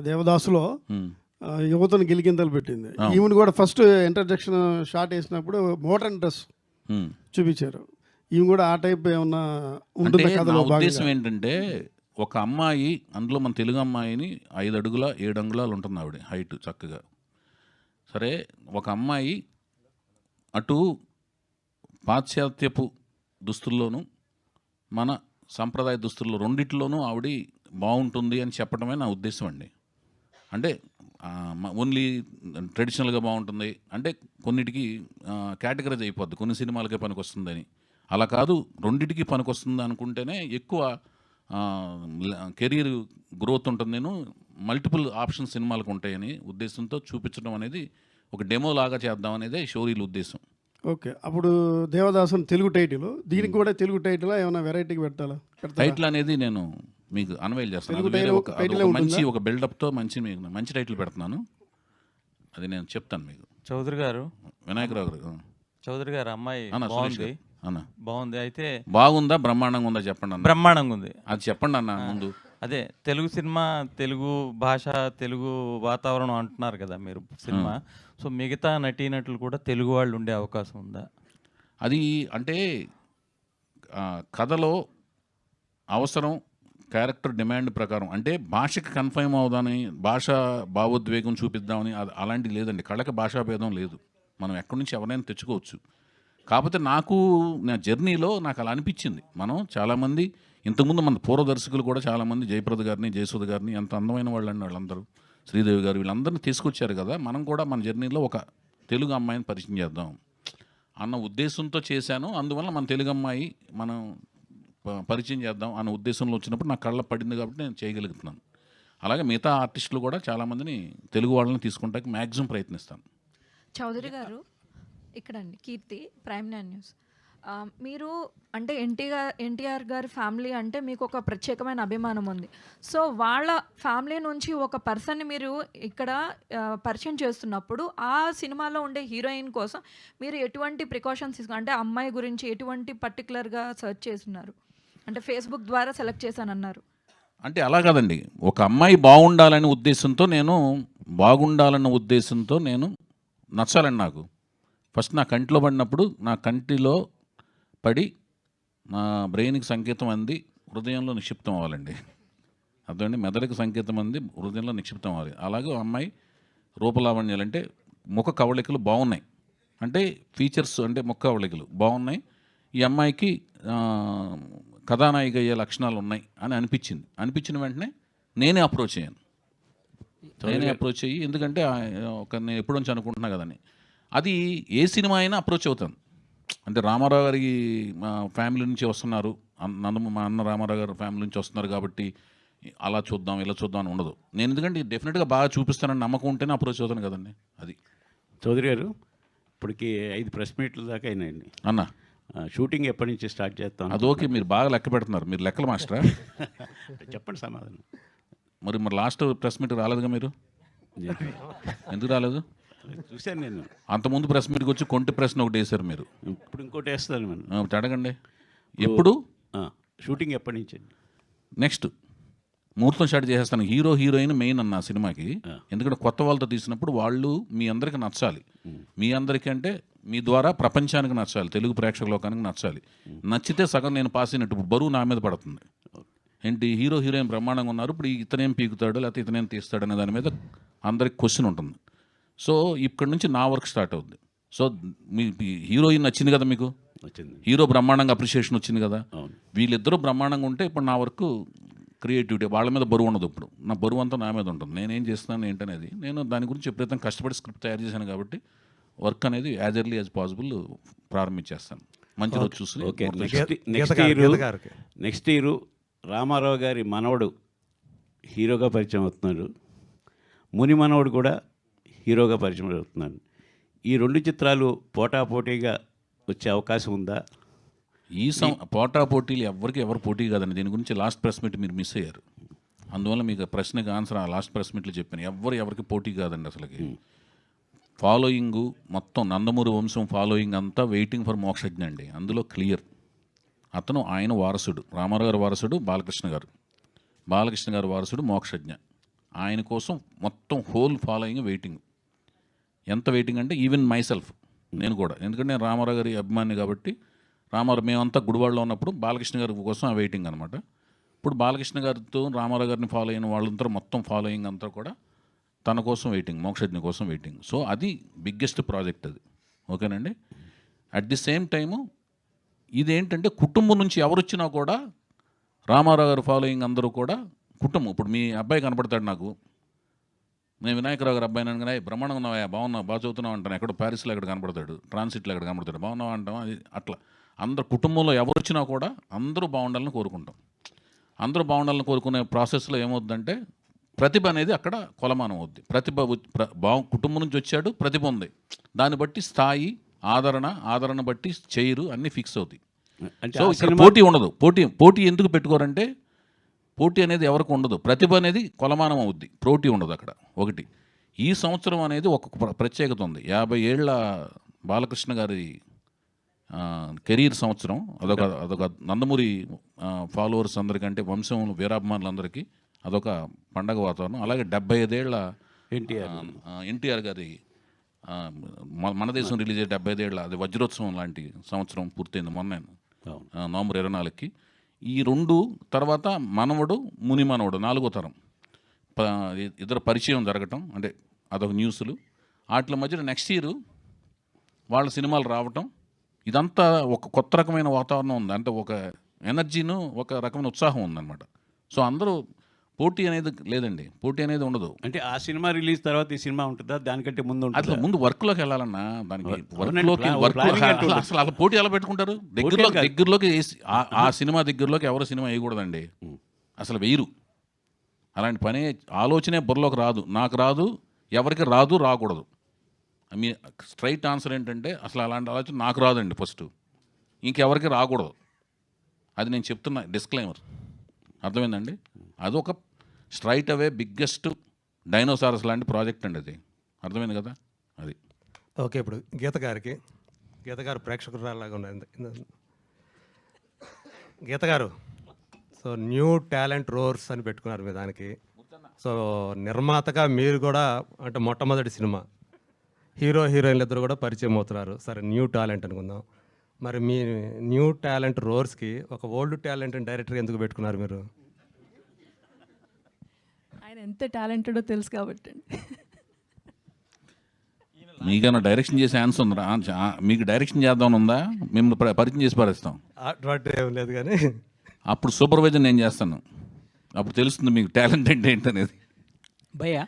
దేవదాసులో యువతను గిలిగింతలు పెట్టింది. ఈవెన్ కూడా ఫస్ట్ ఇంట్రడక్షన్ షాట్ వేసినప్పుడు మోడర్న్ డ్రెస్ చూపించారు. ఈమె కూడా ఆ టైప్ ఏమన్నా ఉంటుంది కథలో? ఉద్దేశం ఏంటంటే ఒక అమ్మాయి, అందులో మన తెలుగు అమ్మాయిని 5 అడుగుల 7 అంగుళాలు ఉంటుంది ఆవిడ హైట్ చక్కగా. సరే, ఒక అమ్మాయి అటు పాశ్చాత్యపు దుస్తుల్లోనూ మన సంప్రదాయ దుస్తుల్లో రెండిట్లోనూ ఆవిడ బాగుంటుంది అని చెప్పడమే నా ఉద్దేశం అండి. అంటే ఓన్లీ ట్రెడిషనల్గా బాగుంటుంది అంటే కొన్నిటికి కేటగరైజ్ అయిపోద్ది, కొన్ని సినిమాలకే పనికొస్తుందని. అలా కాదు, రెండిటికి పనికొస్తుంది అనుకుంటేనే ఎక్కువ కెరీర్ గ్రోత్ ఉంటుంది. నేను మల్టిపుల్ ఆప్షన్ సినిమాలకు ఉంటాయని ఉద్దేశంతో చూపించడం అనేది ఒక డెమో లాగా చేద్దాం అనేది షోరీల ఉద్దేశం. ఓకే, అప్పుడు దేవదాసు తెలుగు టైటిల్, దీనికి కూడా తెలుగు టైటిల్ ఏమైనా వెరైటీకి పెట్టాలా? టైటిల్ అనేది నేను మీకు అన్వైల్ చేస్తాను, మంచి ఒక బిల్డప్తో మంచి టైటిల్ పెడుతున్నాను, అది నేను చెప్తాను మీకు. చౌదరి గారు, వినాయకరావు గారు, చౌదరి గారు అమ్మాయి బాగుంది. అయితే బాగుందా బ్రహ్మాండంగా ఉందా చెప్పండి అన్న. బ్రహ్మాండంగా ఉంది, అది చెప్పండి అన్న ముందు. అదే తెలుగు సినిమా, తెలుగు భాష, తెలుగు వాతావరణం అంటున్నారు కదా మీరు సినిమా. సో మిగతా నటీనటులు కూడా తెలుగు వాళ్ళు ఉండే అవకాశం ఉందా? అది అంటే కథలో అవసరం, క్యారెక్టర్ డిమాండ్ ప్రకారం, అంటే భాషకి కన్ఫర్మ్ అవుదామని, భాష భావోద్వేగం చూపిద్దామని అలాంటిది లేదండి. కళకి భాషాభేదం లేదు, మనం ఎక్కడి నుంచి ఎవరైనా తెచ్చుకోవచ్చు. కాకపోతే నా జర్నీలో నాకు అలా అనిపించింది. మనం చాలామంది ఇంతకుముందు మన పూర్వ దర్శకులు కూడా చాలామంది, జయప్రద గారిని, జయసుధ గారిని, ఎంత అందమైన వాళ్ళండి వాళ్ళందరూ, శ్రీదేవి గారు, వీళ్ళందరినీ తీసుకొచ్చారు కదా. మనం కూడా మన జర్నీలో ఒక తెలుగు అమ్మాయిని పరిచయం చేద్దాం అన్న ఉద్దేశంతో చేశాను. అందువల్ల మన తెలుగు అమ్మాయి మనం పరిచయం చేద్దాం అన్న ఉద్దేశంలో వచ్చినప్పుడు నాకు కళ్ళ పడింది కాబట్టి నేను చేయగలుగుతున్నాను. అలాగే మిగతా ఆర్టిస్టులు కూడా చాలామందిని తెలుగు వాళ్ళని తీసుకుంటానికి మ్యాక్సిమం ప్రయత్నిస్తాను. చౌదరి గారు, ఇక్కడండి కీర్తి, ప్రైమ్ నైన్ న్యూస్. మీరు అంటే ఎన్టీఆర్ గారి ఫ్యామిలీ అంటే మీకు ఒక ప్రత్యేకమైన అభిమానం ఉంది. సో వాళ్ళ ఫ్యామిలీ నుంచి ఒక పర్సన్ని మీరు ఇక్కడ పరిచయం చేస్తున్నప్పుడు ఆ సినిమాలో ఉండే హీరోయిన్ కోసం మీరు ఎటువంటి ప్రికాషన్స్ తీసుకున్నారు? అంటే అమ్మాయి గురించి ఎటువంటి పర్టికులర్గా సెర్చ్ చేస్తున్నారు? అంటే ఫేస్బుక్ ద్వారా సెలెక్ట్ చేశానన్నారు. అంటే అలా కాదండి, ఒక అమ్మాయి బాగుండాలనే ఉద్దేశంతో నేను నచ్చాలండి. నాకు ఫస్ట్ నా కంటిలో పడినప్పుడు, నా కంటిలో పడి నా బ్రెయిన్కి సంకేతం అంది హృదయంలో నిక్షిప్తం అవ్వాలండి. అదండి, మెదడుకి సంకేతం అంది హృదయంలో నిక్షిప్తం అవ్వాలి. అలాగే అమ్మాయి రూపలావణ్యాలు అంటే ముఖ కవళికలు బాగున్నాయి, అంటే ఫీచర్స్ అంటే ముఖ కవళికలు బాగున్నాయి, ఈ అమ్మాయికి కథానాయిక అయ్యే లక్షణాలు ఉన్నాయి అని అనిపించిన వెంటనే నేనే అప్రోచ్ అయ్యి, ఎందుకంటే నేను ఎప్పుడు నుంచి అనుకుంటున్నా కదని, అది ఏ సినిమా అయినా అప్రోచ్ అవుతాను. అంటే రామారావు గారి ఫ్యామిలీ నుంచి వస్తున్నారు, మా అన్న రామారావు గారి ఫ్యామిలీ నుంచి వస్తున్నారు కాబట్టి అలా చూద్దాం ఇలా చూద్దాం అని ఉండదు. నేను ఎందుకంటే డెఫినెట్గా బాగా చూపిస్తానని నమ్మకం ఉంటేనే అప్రోచ్ అవుతాను కదండి. అది చౌదరి గారు, ఇప్పటికి 5 ప్రెస్ మీట్ల దాకా అయినాయండి అన్న. షూటింగ్ ఎప్పటి నుంచి స్టార్ట్ చేస్తాం? అది ఓకే, మీరు బాగా లెక్క పెడుతున్నారు, మీరు లెక్కల మాస్టరా? చెప్పండి సమాధానం. మరి లాస్ట్ ప్రెస్ మీట్ రాలేదుగా మీరు? ఎందుకు రాలేదు? చూశాను నేను. అంతకుముందు ప్రెస్ మీట్కి వచ్చి కొంటి ప్రశ్న ఒకటి వేశారు మీరు. ఇప్పుడు ఇంకోటి వేస్తాను మనం. అడగండి. ఎప్పుడు షూటింగ్ ఎప్పటి నుంచి? నెక్స్ట్ ముహూర్తం స్టార్ట్ చేసేస్తాను. హీరో హీరోయిన్ మెయిన్ అన్న సినిమాకి. ఎందుకంటే కొత్త వాళ్ళతో తీసినప్పుడు వాళ్ళు మీ అందరికి నచ్చాలి. మీ అందరికీ అంటే మీ ద్వారా ప్రపంచానికి నచ్చాలి, తెలుగు ప్రేక్షక లోకానికి నచ్చాలి. నచ్చితే సగం నేను పాస్ అయినట్టు. ఇప్పుడు బరువు నా మీద పడుతుంది. ఏంటి హీరో హీరోయిన్ బ్రహ్మాండంగా ఉన్నారు, ఇప్పుడు ఇతనేం పీకుతాడు లేకపోతే ఇతనేం తీస్తాడు అనే దాని మీద అందరికి క్వశ్చన్ ఉంటుంది. సో ఇక్కడ నుంచి నా వర్క్ స్టార్ట్ అవుద్ది. సో మీ హీరోయిన్ నచ్చింది కదా మీకు, హీరో బ్రహ్మాండంగా అప్రిషియేషన్ వచ్చింది కదా, వీళ్ళిద్దరూ బ్రహ్మాండంగా ఉంటే ఇప్పుడు నా వర్క్ క్రియేటివిటీ, వాళ్ళ మీద బరువు ఉండదు. ఇప్పుడు నా బరువు అంతా నా మీద ఉంటుంది. నేనేం చేస్తున్నాను ఏంటనేది నేను దాని గురించి ఎప్పుడైతే కష్టపడి స్క్రిప్ట్ తయారు చేశాను కాబట్టి వర్క్ అనేది యాజ్ ఎర్లీ యాజ్ పాసిబుల్ ప్రారంభించేస్తాను. మంచి రోజు చూసి. ఓకే, నెక్స్ట్ ఇయర్ రామారావు గారి మనవడు హీరోగా పరిచయం అవుతున్నాడు, ముని మనవడు కూడా హీరోగా పరిచయం అవుతున్నాడు. ఈ 2 చిత్రాలు పోటాపోటీగా వచ్చే అవకాశం ఉందా? ఈ పోటీలు ఎవరు పోటీ కాదండి. దీని గురించి లాస్ట్ ప్రెస్ మీట్ మీరు మిస్ అయ్యారు. అందువల్ల మీకు ప్రశ్నకి ఆన్సర్ ఆ లాస్ట్ ప్రెస్ మీట్లో చెప్పాను. ఎవరికి పోటీ కాదండి. అసలుకి ఫాలోయింగ్ మొత్తం నందమూరి వంశం ఫాలోయింగ్ అంతా వెయిటింగ్ ఫర్ మోక్షజ్ఞ అండి. అందులో క్లియర్. అతను ఆయన వారసుడు, రామారావు గారి వారసుడు బాలకృష్ణ గారు వారసుడు మోక్షజ్ఞ. ఆయన కోసం మొత్తం హోల్ ఫాలోయింగ్ వెయిటింగ్. ఎంత వెయిటింగ్ అంటే ఈవెన్ మైసెల్ఫ్, నేను కూడా. ఎందుకంటే నేను రామారావు గారి అభిమాని కాబట్టి మేమంతా గుడివాడలో ఉన్నప్పుడు బాలకృష్ణ గారి కోసం ఆ వెయిటింగ్ అనమాట. ఇప్పుడు బాలకృష్ణ గారితో రామారావు గారిని ఫాలో అయిన వాళ్ళంతా మొత్తం ఫాలోయింగ్ అంతా కూడా తన కోసం వెయిటింగ్, మోక్షజ్ఞ కోసం వెయిటింగ్. సో అది బిగ్గెస్ట్ ప్రాజెక్ట్ అది. ఓకేనండి. అట్ ది సేమ్ టైము ఇదేంటంటే కుటుంబం నుంచి ఎవరు వచ్చినా కూడా రామారావు గారి ఫాలోయింగ్ అందరూ కూడా కుటుంబం. ఇప్పుడు మీ అబ్బాయి కనపడతాడు నాకు, నేను వినాయకరావు గారు అబ్బాయి అనగానే బ్రహ్మాండంగా ఉన్నావా, బాగున్నావు, బాగా చదువుతున్నావు అంటాను. ఎక్కడ ప్యారిస్లో ఎక్కడ కనపడతాడు, ట్రాన్సిట్లో ఎక్కడ కనపడతాడు, బాగున్నావా అంటాం. అది అట్లా అందరు కుటుంబంలో ఎవరు వచ్చినా కూడా అందరూ బాగుండాలని కోరుకుంటాం. అందరూ బాగుండాలని కోరుకునే ప్రాసెస్లో ఏమవుద్దంటే ప్రతిభ అనేది అక్కడ కొలమానం అవుద్ది. కుటుంబం నుంచి వచ్చాడు, ప్రతిభ ఉంది, దాన్ని బట్టి స్థాయి, ఆదరణ బట్టి చైరు అన్నీ ఫిక్స్ అవుతాయి. సో ఇక్కడ పోటీ ఉండదు. పోటీ ఎందుకు పెట్టుకోరంటే పోటీ అనేది ఎవరికి ఉండదు. ప్రతిభ అనేది కొలమానం అవుద్ది, పోటీ ఉండదు అక్కడ. ఒకటి ఈ సంవత్సరం అనేది ఒక ప్రత్యేకత ఉంది. 50 ఏళ్ల బాలకృష్ణ గారి కెరీర్ సంవత్సరం. అదొక నందమూరి ఫాలోవర్స్ అందరికంటే వంశం వీరాభిమానులందరికీ అదొక పండగ వాతావరణం. అలాగే 75 ఏళ్ల ఎన్టీఆర్ గారి మన దేశం రిలీజ్ అయ్యే 75 ఏళ్ళ అది వజ్రోత్సవం లాంటి సంవత్సరం పూర్తయింది మొన్న నవంబర్ 24కి. ఈ 2 తర్వాత మనవడు ముని మనవడు 4వ తరం ఇద్దరు పరిచయం జరగటం, అంటే అదొక న్యూస్లు. వాటి మధ్యన నెక్స్ట్ ఇయర్ వాళ్ళ సినిమాలు రావటం, ఇదంతా ఒక కొత్త రకమైన వాతావరణం ఉంది. అంటే ఒక ఎనర్జీను, ఒక రకమైన ఉత్సాహం ఉందన్నమాట. సో అందరూ పోటీ అనేది లేదండి, పోటీ అనేది ఉండదు. అంటే ఆ సినిమా రిలీజ్ తర్వాత ఈ సినిమా ఉంటుందా, దానికంటే ముందు అట్లా ముందు వర్క్లోకి వెళ్ళాలన్నా, దానికి అసలు అలా పోటీ ఎలా పెట్టుకుంటారు? దగ్గరలోకి ఆ సినిమా దగ్గరలోకి ఎవరు సినిమా వేయకూడదండి, అసలు వేయరు. అలాంటి పని ఆలోచనే బుర్రలోకి రాదు, నాకు రాదు, ఎవరికి రాదు, రాకూడదు. మీ స్ట్రైట్ ఆన్సర్ ఏంటంటే అసలు అలాంటి ఆలోచన నాకు రాదండి ఫస్ట్, ఇంకెవరికి రాకూడదు. అది నేను చెప్తున్నా డిస్క్లైమర్, అర్థమైందండి? అదొక స్ట్రైట్ అవే బిగ్గెస్ట్ డైనోసారస్ లాంటి ప్రాజెక్ట్ అండి అది, అర్థమైంది కదా? అది ఓకే. ఇప్పుడు గీత గారు ప్రేక్షకురాలాగా ఉన్నది. గీత గారు, సో న్యూ టాలెంట్ రోర్స్ అని పెట్టుకున్నారు మీ దానికి. సో నిర్మాతగా మీరు కూడా అంటే మొట్టమొదటి సినిమా, హీరో హీరోయిన్లు ఇద్దరు కూడా పరిచయం అవుతున్నారు. సరే న్యూ టాలెంట్ అనుకుందాం. మరి మీ న్యూ టాలెంట్ రోర్స్కి ఒక ఓల్డ్ టాలెంట్ డైరెక్టర్ ఎందుకు పెట్టుకున్నారు మీరు? ఆయన ఎంత టాలెంటెడో తెలుసు కాబట్టి. మీకన్నా డైరెక్షన్ చేసే ఆన్సర్ ఉందా? మీకు డైరెక్షన్ చేద్దామని ఉందా? మేము పరిచయం చేసి పారేస్తాం. అటువంటి ఏం లేదు, కానీ అప్పుడు సూపర్వైజర్ నేను చేస్తాను, అప్పుడు తెలుస్తుంది మీకు టాలెంట్ అంటే ఏంటనేది. భయ్యా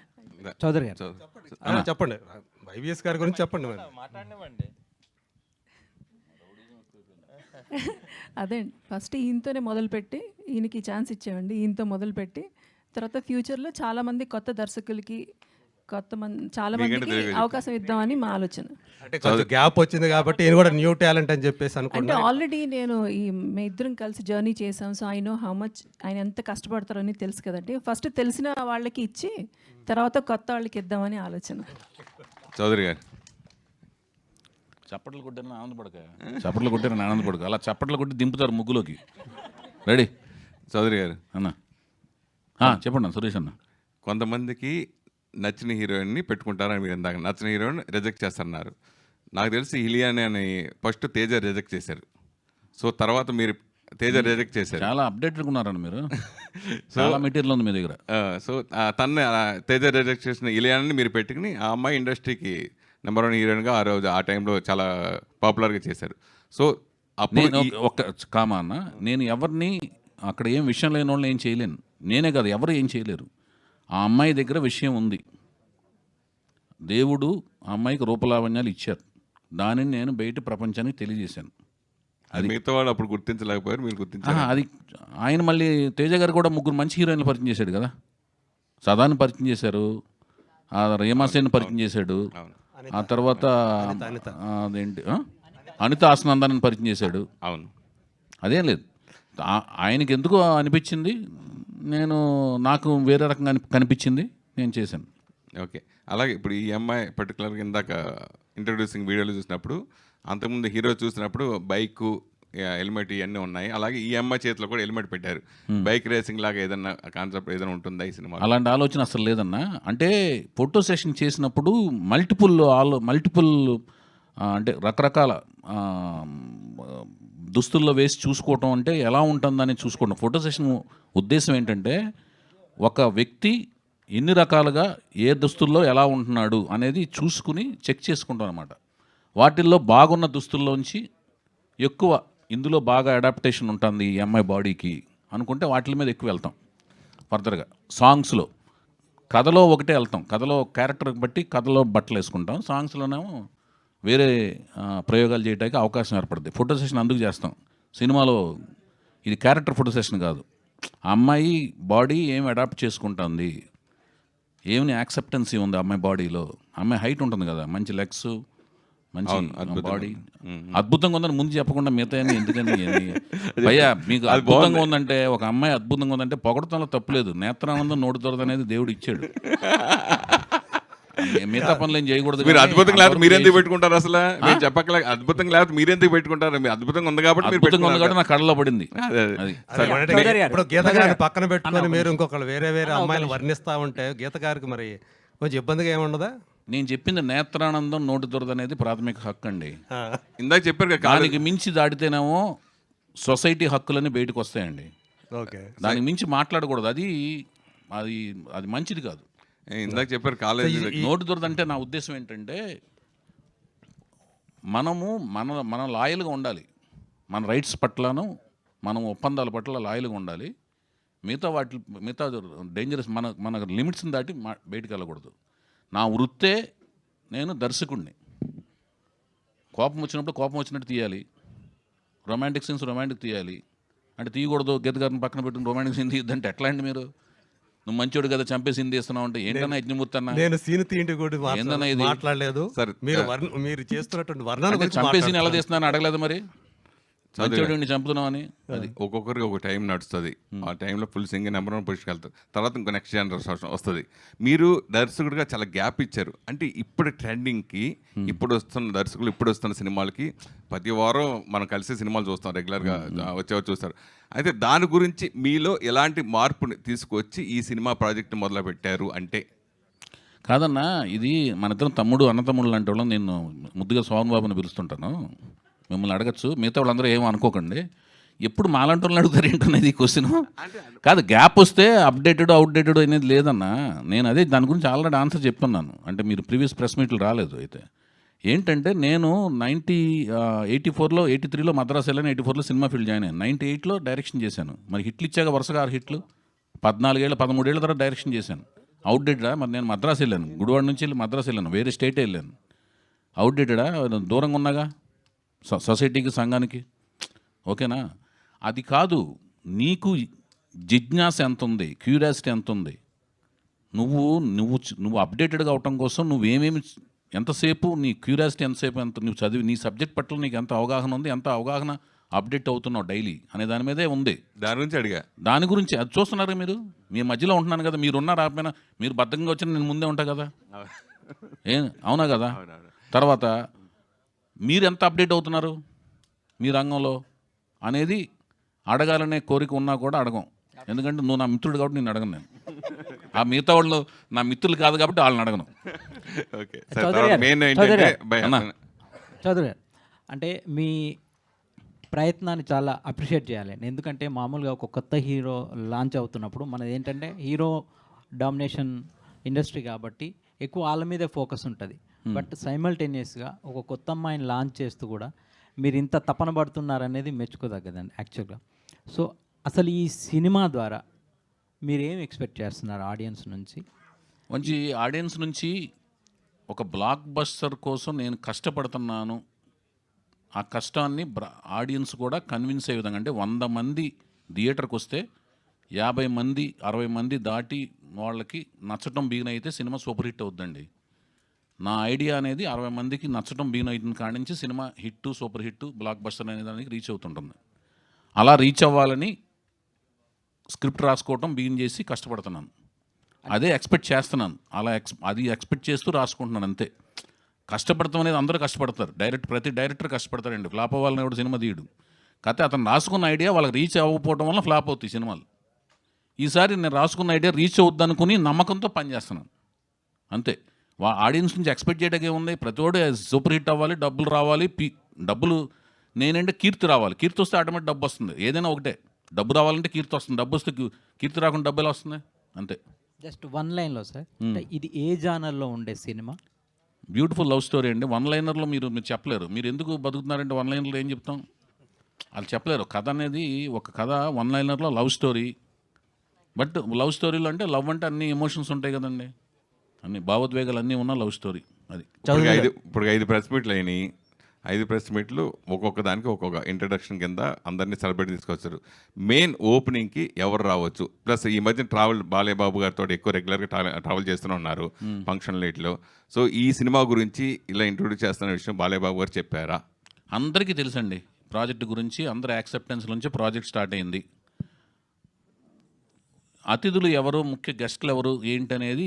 చౌదరి గారు చెప్పండి, వైవిఎస్ గారి గురించి చెప్పండి. మాట్లాడినవ్వండి. అదే ఫస్ట్ ఈయనతోనే మొదలుపెట్టి, ఈయనకి ఛాన్స్ ఇచ్చేవండి, ఈయనతో మొదలుపెట్టి తర్వాత ఫ్యూచర్లో చాలామంది కొత్త దర్శకులకి కొత్త మంది చాలా మందికి అవకాశం ఇద్దామని మా ఆలోచన. అంటే కొంచెం గ్యాప్ వచ్చింది కాబట్టి నేను కూడా న్యూ టాలెంట్ అని చెప్పేసి అంటే అనుకుంటా. ఆల్రెడీ నేను మేము ఇద్దరం కలిసి జర్నీ చేసాం. So I know how much ఆయన ఎంత కష్టపడతారో అని తెలుసు కదండి. ఫస్ట్ తెలిసిన వాళ్ళకి ఇచ్చి తర్వాత కొత్త వాళ్ళకి ఇద్దామని ఆలోచన. చౌదరి గారు చప్పట్లు కొట్టారని ఆనందపడక, చప్పట్లు కొట్టారని ఆనందపడక, అలా చప్పట్లు కొట్టి దింపుతారు ముగ్గులోకి. రెడీ చౌదరి గారు అన్న చెప్పండి సురేష్ అన్న. కొంతమందికి నచ్చిన హీరోయిన్ని పెట్టుకుంటారని మీరు ఇందాక నచ్చిన హీరోయిన్ రిజెక్ట్ చేస్తున్నారు. నాకు తెలిసి ఇలియానే అని ఫస్ట్ తేజ రిజెక్ట్ చేశారు. సో తర్వాత మీరు తేజ రిజెక్ట్ చేశారు. చాలా అప్డేటెడ్గా ఉన్నారండి మీరు. చాలా మెటీరియల్ ఉంది మీ దగ్గర. సో తను తేజ రిజెక్ట్ చేసిన ఇలియాని మీరు పెట్టుకుని ఆ అమ్మాయి ఇండస్ట్రీకి నెంబర్ 1 హీరోయిన్గా ఆ రోజు ఆ టైంలో చాలా పాపులర్గా చేశారు. సో అప్పుడు ఒక్క కామా అన్న, నేను ఎవరిని అక్కడ ఏం విషయం లేని వాళ్ళని ఏం చేయలేను. నేనే కాదు, ఎవరు ఏం చేయలేరు. ఆ అమ్మాయి దగ్గర విషయం ఉంది. దేవుడు ఆ అమ్మాయికి రూపలావణ్యాలు ఇచ్చారు. దానిని నేను బయట ప్రపంచానికి తెలియజేశాను. అది మిగతా వాళ్ళు అప్పుడు గుర్తించలేకపోయారు, మీరు గుర్తించారు. అది ఆయన మళ్ళీ తేజ గారు కూడా 3 మంచి హీరోయిన్లు పరిచయం చేశాడు కదా. సదాని పరిచయం చేశారు, ఆ రేమాసేని పరిచయం చేశాడు, ఆ తర్వాత అదేంటి అనిత ఆసనందాన్ని పరిచయం చేశాడు. అవును, అదేం లేదు. ఆయనకి ఎందుకు అనిపించింది, నాకు వేరే రకంగా కనిపించింది, నేను చేశాను. ఓకే. అలాగే ఇప్పుడు ఈ అమ్మాయి పర్టికులర్గా ఇందాక ఇంట్రొడ్యూసింగ్ వీడియోలు చూసినప్పుడు, అంతకుముందు హీరో చూసినప్పుడు బైకు హెల్మెట్ ఇవన్నీ ఉన్నాయి. అలాగే ఈ అమ్మాయి చేతిలో కూడా హెల్మెట్ పెట్టారు. బైక్ రేసింగ్ లాగా ఏదన్నా కాన్సెప్ట్ ఏదైనా ఉంటుందా ఈ సినిమా? అలాంటి ఆలోచన అసలు లేదన్నా. అంటే ఫోటో సెషన్ చేసినప్పుడు మల్టిపుల్ అంటే రకరకాల దుస్తుల్లో వేసి చూసుకోవటం అంటే ఎలా ఉంటుందని చూసుకోవడం. ఫోటో సెషన్ ఉద్దేశం ఏంటంటే ఒక వ్యక్తి ఎన్ని రకాలుగా ఏ దుస్తుల్లో ఎలా ఉంటున్నాడు అనేది చూసుకుని చెక్ చేసుకుంటాం అన్నమాట. వాటిల్లో బాగున్న దుస్తుల్లోంచి ఎక్కువ ఇందులో బాగా అడాప్టేషన్ ఉంటుంది ఈ అమ్మాయి బాడీకి అనుకుంటే వాటి మీద ఎక్కువ వెళ్తాం. ఫర్దర్గా సాంగ్స్లో కథలో ఒకటే వెళ్తాం. కథలో క్యారెక్టర్ బట్టి కథలో బట్టలు వేసుకుంటాం. సాంగ్స్లోనేమో వేరే ప్రయోగాలు చేయడానికి అవకాశం ఏర్పడుతుంది. ఫోటో సెషన్ అందుకు చేస్తాం. సినిమాలో ఇది క్యారెక్టర్ ఫోటో సెషన్ కాదు. ఆ అమ్మాయి బాడీ ఏమి అడాప్ట్ చేసుకుంటుంది, ఏమి యాక్సెప్టెన్సీ ఉంది అమ్మాయి బాడీలో. అమ్మాయి హైట్ ఉంటుంది కదా, మంచి లెగ్స్, మంచి బాడీ, అద్భుతంగా ఉందని ముందు చెప్పకుండా మిగతా ఎందుకని భయ్యా మీకు అద్భుతంగా ఉందంటే, ఒక అమ్మాయి అద్భుతంగా ఉందంటే పొగడతంలో తప్పులేదు. నేత్రానందం నోటి దొరద అనేది దేవుడు ఇచ్చాడు. మిగతా పనులు ఏం చేయకూడదు. మీరు అద్భుతంగా లేకపోతే మీరెందుకు పెట్టుకుంటారు? అసలు మీరు చెప్పకలే అద్భుతంగా లేకపోతే మీరెందుకు పెట్టుకుంటారు? మీరు అద్భుతంగా ఉంది కాబట్టి మీరు పెట్టుకున్నారు. నా కళ్ళలో పడింది. ఇప్పుడు గీత గారిని పక్కన పెట్టుకొని మీరు ఇంకొకరు వేరే అమ్మాయిలు వర్ణిస్తా ఉంటే గీత గారికి మరి కొంచెం ఇబ్బందిగా ఏముండదా? నేను చెప్పింది నేత్రానందం నోటి దొరద అనేది ప్రాథమిక హక్కు అండి. ఇందాక చెప్పారు కదా, దానికి మించి దాటితేనేమో సొసైటీ హక్కులన్నీ బయటకు వస్తాయండి. ఓకే, దానికి మించి మాట్లాడకూడదు. అది మంచిది కాదు. ఇందాక చెప్పారు కాలేజీ నోటి దొరద అంటే నా ఉద్దేశం ఏంటంటే మన లాయల్గా ఉండాలి. మన రైట్స్ పట్లను మనం ఒప్పందాల పట్ల లాయల్గా ఉండాలి. మిగతా డేంజరస్ మన లిమిట్స్ని దాటి బయటికి వెళ్ళకూడదు. నా వృత్తే, నేను దర్శకుడిని. కోపం వచ్చినప్పుడు కోపం వచ్చినట్టు తీయాలి. రొమాంటిక్ సీన్స్ రొమాంటిక్ తీయాలి అంటే తీయకూడదు. గీత గారిని పక్కన పెట్టుకుని రొమాంటిక్ సీన్ తీయద్దంటే ఎట్లా అండి? మీరు నువ్వు మంచోడు కదా చంపేసి తీస్తున్నావు అంటే ఏంటన్నా యజ్ఞమూర్తి అన్న? నేను సీన్ తీయండి కూడా మాట్లాడలేదు. మీరు చేస్తున్నటువంటి వర్ణన చంపేసి ఎలా తీస్తున్నాను అడగలేదు మరి. మంచోడిని చంపుతున్నావు అని. అది ఒక్కొక్కరికి ఒక టైం నడుస్తుంది. ఆ టైంలో ఫుల్ సింగిల్ నెంబర్ 1 పొజిషన్కి వెళ్తారు. తర్వాత ఇంకో నెక్స్ట్ జనరేషన్ వస్తుంది. మీరు దర్శకుడిగా చాలా గ్యాప్ ఇచ్చారు. అంటే ఇప్పుడు ట్రెండింగ్కి ఇప్పుడు వస్తున్న దర్శకులు ఇప్పుడు వస్తున్న సినిమాలకి ప్రతి వారం మనం కలిసే సినిమాలు చూస్తాం, రెగ్యులర్గా వచ్చేవారు చూస్తారు. అయితే దాని గురించి మీలో ఎలాంటి మార్పుని తీసుకొచ్చి ఈ సినిమా ప్రాజెక్ట్ మొదలు పెట్టారు అంటే? కాదన్నా, ఇది మన ఇద్దరం అన్నతమ్ముళ్ళు లాంటి వాళ్ళం. నేను ముద్దుగా స్వామి బాబుని పిలుస్తుంటాను. మిమ్మల్ని అడగచ్చు, మిగతా వాళ్ళందరూ ఏమో అనుకోకండి. ఎప్పుడు మాలాంటి వాళ్ళని అడుగుతారు ఏంటనేది ఈ క్వశ్చన్ కాదు. గ్యాప్ వస్తే అవుట్డేటెడ్ అనేది లేదన్నా. నేను అదే దాని గురించి ఆల్రెడీ ఆన్సర్ చెప్పున్నాను. అంటే మీరు ప్రీవియస్ ప్రెస్ మీట్లు రాలేదు. అయితే ఏంటంటే నేను 84లో 83లో మద్రాసు వెళ్ళాను. 84లో సినిమా ఫీల్డ్ జాయిన్ అయ్యాను. 98లో డైరెక్షన్ చేశాను. మరి హిట్లు ఇచ్చాక వరుసగా 6 హిట్లు. 13 ఏళ్ళ తర్వాత డైరెక్షన్ చేశాను. అవుట్డేటెడా? మరి నేను మద్రాసు వెళ్ళాను, గుడివాడ నుంచి వెళ్ళి మద్రాసు వెళ్ళాను, వేరే స్టేటే వెళ్ళాను. అవుట్డేటెడా? దూరంగా ఉన్నాగా సొసైటీకి, సంఘానికి. ఓకేనా? అది కాదు. నీకు జిజ్ఞాస ఎంత ఉంది, క్యూరియాసిటీ ఎంత ఉంది, నువ్వు నువ్వు నువ్వు అప్డేటెడ్గా అవటం కోసం నువ్వేమేమి ఎంతసేపు నీ క్యూరియాసిటీ ఎంతసేపు ఎంత నువ్వు చదివి నీ సబ్జెక్ట్ పట్ల నీకు ఎంత అవగాహన ఉంది, ఎంత అవగాహన అప్డేట్ అవుతున్నావు డైలీ అనే దాని మీదే ఉంది. దాని గురించి అడిగా. దాని గురించి అది చూస్తున్నారు మీరు. మీ మధ్యలో ఉంటున్నాను కదా, మీరు ఉన్నా రాకపోయినా మీరు బద్ధంగా వచ్చిన నేను ముందే ఉంటా కదా. అవునా కదా. తర్వాత మీరు ఎంత అప్డేట్ అవుతున్నారు మీ రంగంలో అనేది అడగాలనే కోరిక ఉన్నా కూడా అడగం. ఎందుకంటే నువ్వు నా మిత్రుడు కాబట్టి నేను అడగను. నేను ఆ మిగతా వాళ్ళు నా మిత్రులు కాదు కాబట్టి వాళ్ళని అడగను. ఓకే చౌదరి గారు, అంటే మీ ప్రయత్నాన్ని చాలా అప్రిషియేట్ చేయాలి. ఎందుకంటే మామూలుగా ఒక కొత్త హీరో లాంచ్ అవుతున్నప్పుడు మనది ఏంటంటే హీరో డామినేషన్ ఇండస్ట్రీ కాబట్టి ఎక్కువ వాళ్ళ మీదే ఫోకస్ ఉంటుంది. బట్ సైమల్టేనియస్గా ఒక కొత్త అమ్మాయిని లాంచ్ చేస్తూ కూడా మీరు ఇంత తపన పడుతున్నారనేది మెచ్చుకోదగ్గదండి యాక్చువల్గా. సో అసలు ఈ సినిమా ద్వారా మీరు ఏం ఎక్స్పెక్ట్ చేస్తున్నారు ఆడియన్స్ నుంచి? మంచి ఆడియన్స్ నుంచి ఒక బ్లాక్ బస్టర్ కోసం నేను కష్టపడుతున్నాను. ఆ కష్టాన్ని ఆడియన్స్ కూడా కన్విన్స్ అయ్యే విధంగా, అంటే 100 మంది థియేటర్కి వస్తే 50 మంది 60 మంది దాటి వాళ్ళకి నచ్చటం బిగిన్ అయితే సినిమా సూపర్ హిట్ అవుద్దండి. నా ఐడియా అనేది 60 మందికి నచ్చటం బిగిన్ అవుతుంది కాడి నుంచి cinema hit, super hit, block buster అనే దానికి రీచ్ అవుతుంటుంది. అలా రీచ్ అవ్వాలని స్క్రిప్ట్ రాసుకోవటం బిగిన్ చేసి కష్టపడుతున్నాను. అదే ఎక్స్పెక్ట్ చేస్తున్నాను. అలా అది ఎక్స్పెక్ట్ చేస్తూ రాసుకుంటున్నాను అంతే. కష్టపడతాం అనేది అందరూ కష్టపడతారు. ప్రతి డైరెక్టర్ కష్టపడతారండి. ఫ్లాప్ అవ్వాలని ఎవడు సినిమా తీయడు. కాకపోతే అతను రాసుకున్న ఐడియా వాళ్ళకి రీచ్ అవ్వకపోవడం వల్ల ఫ్లాప్ అవుతాయి సినిమాలు. ఈసారి నేను రాసుకున్న ఐడియా రీచ్ అవుద్ది అనుకుని నమ్మకంతో పనిచేస్తున్నాను అంతే. ఆడియన్స్ నుంచి ఎక్స్పెక్ట్ చేయడానికి ఏముంది? ప్రతివాడు సూపర్ హిట్ అవ్వాలి, డబ్బులు రావాలి. డబ్బులు నేనంటే కీర్తి రావాలి. కీర్తి వస్తే ఆటోమేటిక్ డబ్బు వస్తుంది. ఏదైనా ఒకటే, డబ్బు రావాలంటే కీర్తి వస్తుంది. డబ్బు వస్తే కీర్తి రాకుండా డబ్బు ఎలా వస్తుంది? అంతే. జస్ట్ 1 లైన్లో సార్, ఇది ఏ జానర్లో ఉండే సినిమా? బ్యూటిఫుల్ లవ్ స్టోరీ అండి. 1 లైనర్లో మీరు చెప్పలేరు. మీరు ఎందుకు బతుకుతున్నారంటే 1 లైనర్లో ఏం చెప్తాం? వాళ్ళు చెప్పలేరు. కథ అనేది ఒక కథ 1 లైనర్లో లవ్ స్టోరీ. బట్ లవ్ స్టోరీలో అంటే లవ్ అంటే అన్ని ఎమోషన్స్ ఉంటాయి కదండి, అన్ని భావోద్వేగాలు అన్నీ ఉన్న లవ్ స్టోరీ. అది ఇప్పుడు 5 ప్రెస్ మీట్లు అయినాయి. 5 ప్రెస్ మీట్లు ఒక్కొక్క దానికి ఒక్కొక్క ఇంట్రడక్షన్ కింద అందరినీ సెలబ్రేట్ తీసుకొచ్చారు. మెయిన్ ఓపెనింగ్కి ఎవరు రావచ్చు? ప్లస్ ఈ మధ్య బాలయ్య బాబు గారితో ఎక్కువ రెగ్యులర్గా ట్రావెల్ చేస్తూనే ఉన్నారు ఫంక్షన్ లేట్లో. సో ఈ సినిమా గురించి ఇలా ఇంట్రొడ్యూస్ చేస్తున్న విషయం బాలయ్య బాబు గారు చెప్పారా? అందరికీ తెలుసండి ప్రాజెక్ట్ గురించి. అందరి యాక్సెప్టెన్స్ నుంచి ప్రాజెక్ట్ స్టార్ట్ అయింది. అతిథులు ఎవరు, ముఖ్య గెస్టులు ఎవరు ఏంటనేది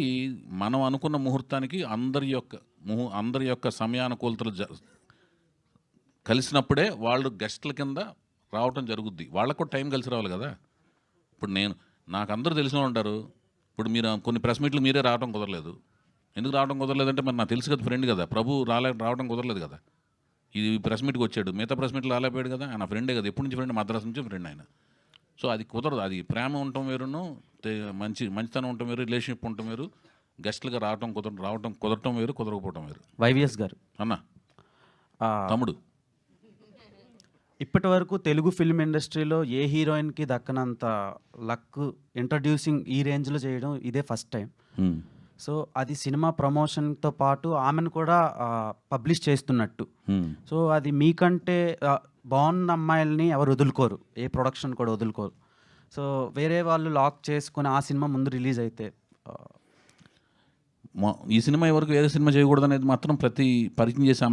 మనం అనుకున్న ముహూర్తానికి అందరి యొక్క సమయానుకూలతలు కలిసినప్పుడే వాళ్ళు గెస్టుల కింద రావటం జరుగుద్ది. వాళ్ళకు టైం కలిసి రావాలి కదా. ఇప్పుడు నాకు అందరూ తెలిసిన ఉంటారు. ఇప్పుడు మీరు కొన్ని ప్రెస్ మీట్లు మీరే రావడం కుదరలేదు. ఎందుకు రావడం కుదరలేదంటే మరి నాకు తెలుసు కదా, ఫ్రెండ్ కదా. ప్రభు రావడం కుదరలేదు కదా. ఇది ప్రెస్ మీట్కి వచ్చాడు, మిగతా ప్రెస్ మీట్లు రాలేపోయాడు కదా. ఆయన ఫ్రెండే కదా, ఎప్పటి నుంచి ఫ్రెండ్, మద్రాసు నుంచి ఫ్రెండ్ ఆయన. సో అది కుదరదు. అది ప్రేమ ఉండటం వేరును, మంచితనం ఉండటం వేరు, రిలేషన్షిప్ ఉండటం వేరు. గెస్టులుగా రావటం కుదరటం వేరు, కుదరకపోవటం వేరు. వైవిఎస్ గారు అన్న తమ్ముడు, ఇప్పటి వరకు తెలుగు ఫిల్మ్ ఇండస్ట్రీలో ఏ హీరోయిన్కి దక్కనంత లక్ ఇంట్రడ్యూసింగ్ ఈ రేంజ్లో చేయడం ఇదే ఫస్ట్ టైం. సో అది సినిమా ప్రమోషన్తో పాటు ఆమెను కూడా పబ్లిష్ చేస్తున్నట్టు. సో అది మీకంటే బాగున్న అమ్మాయిల్ని ఎవరు వదులుకోరు, ఏ ప్రొడక్షన్ కూడా వదులుకోరు. సో వేరే వాళ్ళు లాక్ చేసుకుని ఆ సినిమా ముందు రిలీజ్ అయితే ఈ సినిమా ఎవరికి వేరే సినిమా చేయకూడదు అనేది మాత్రం ప్రతి పరిచయం చేసే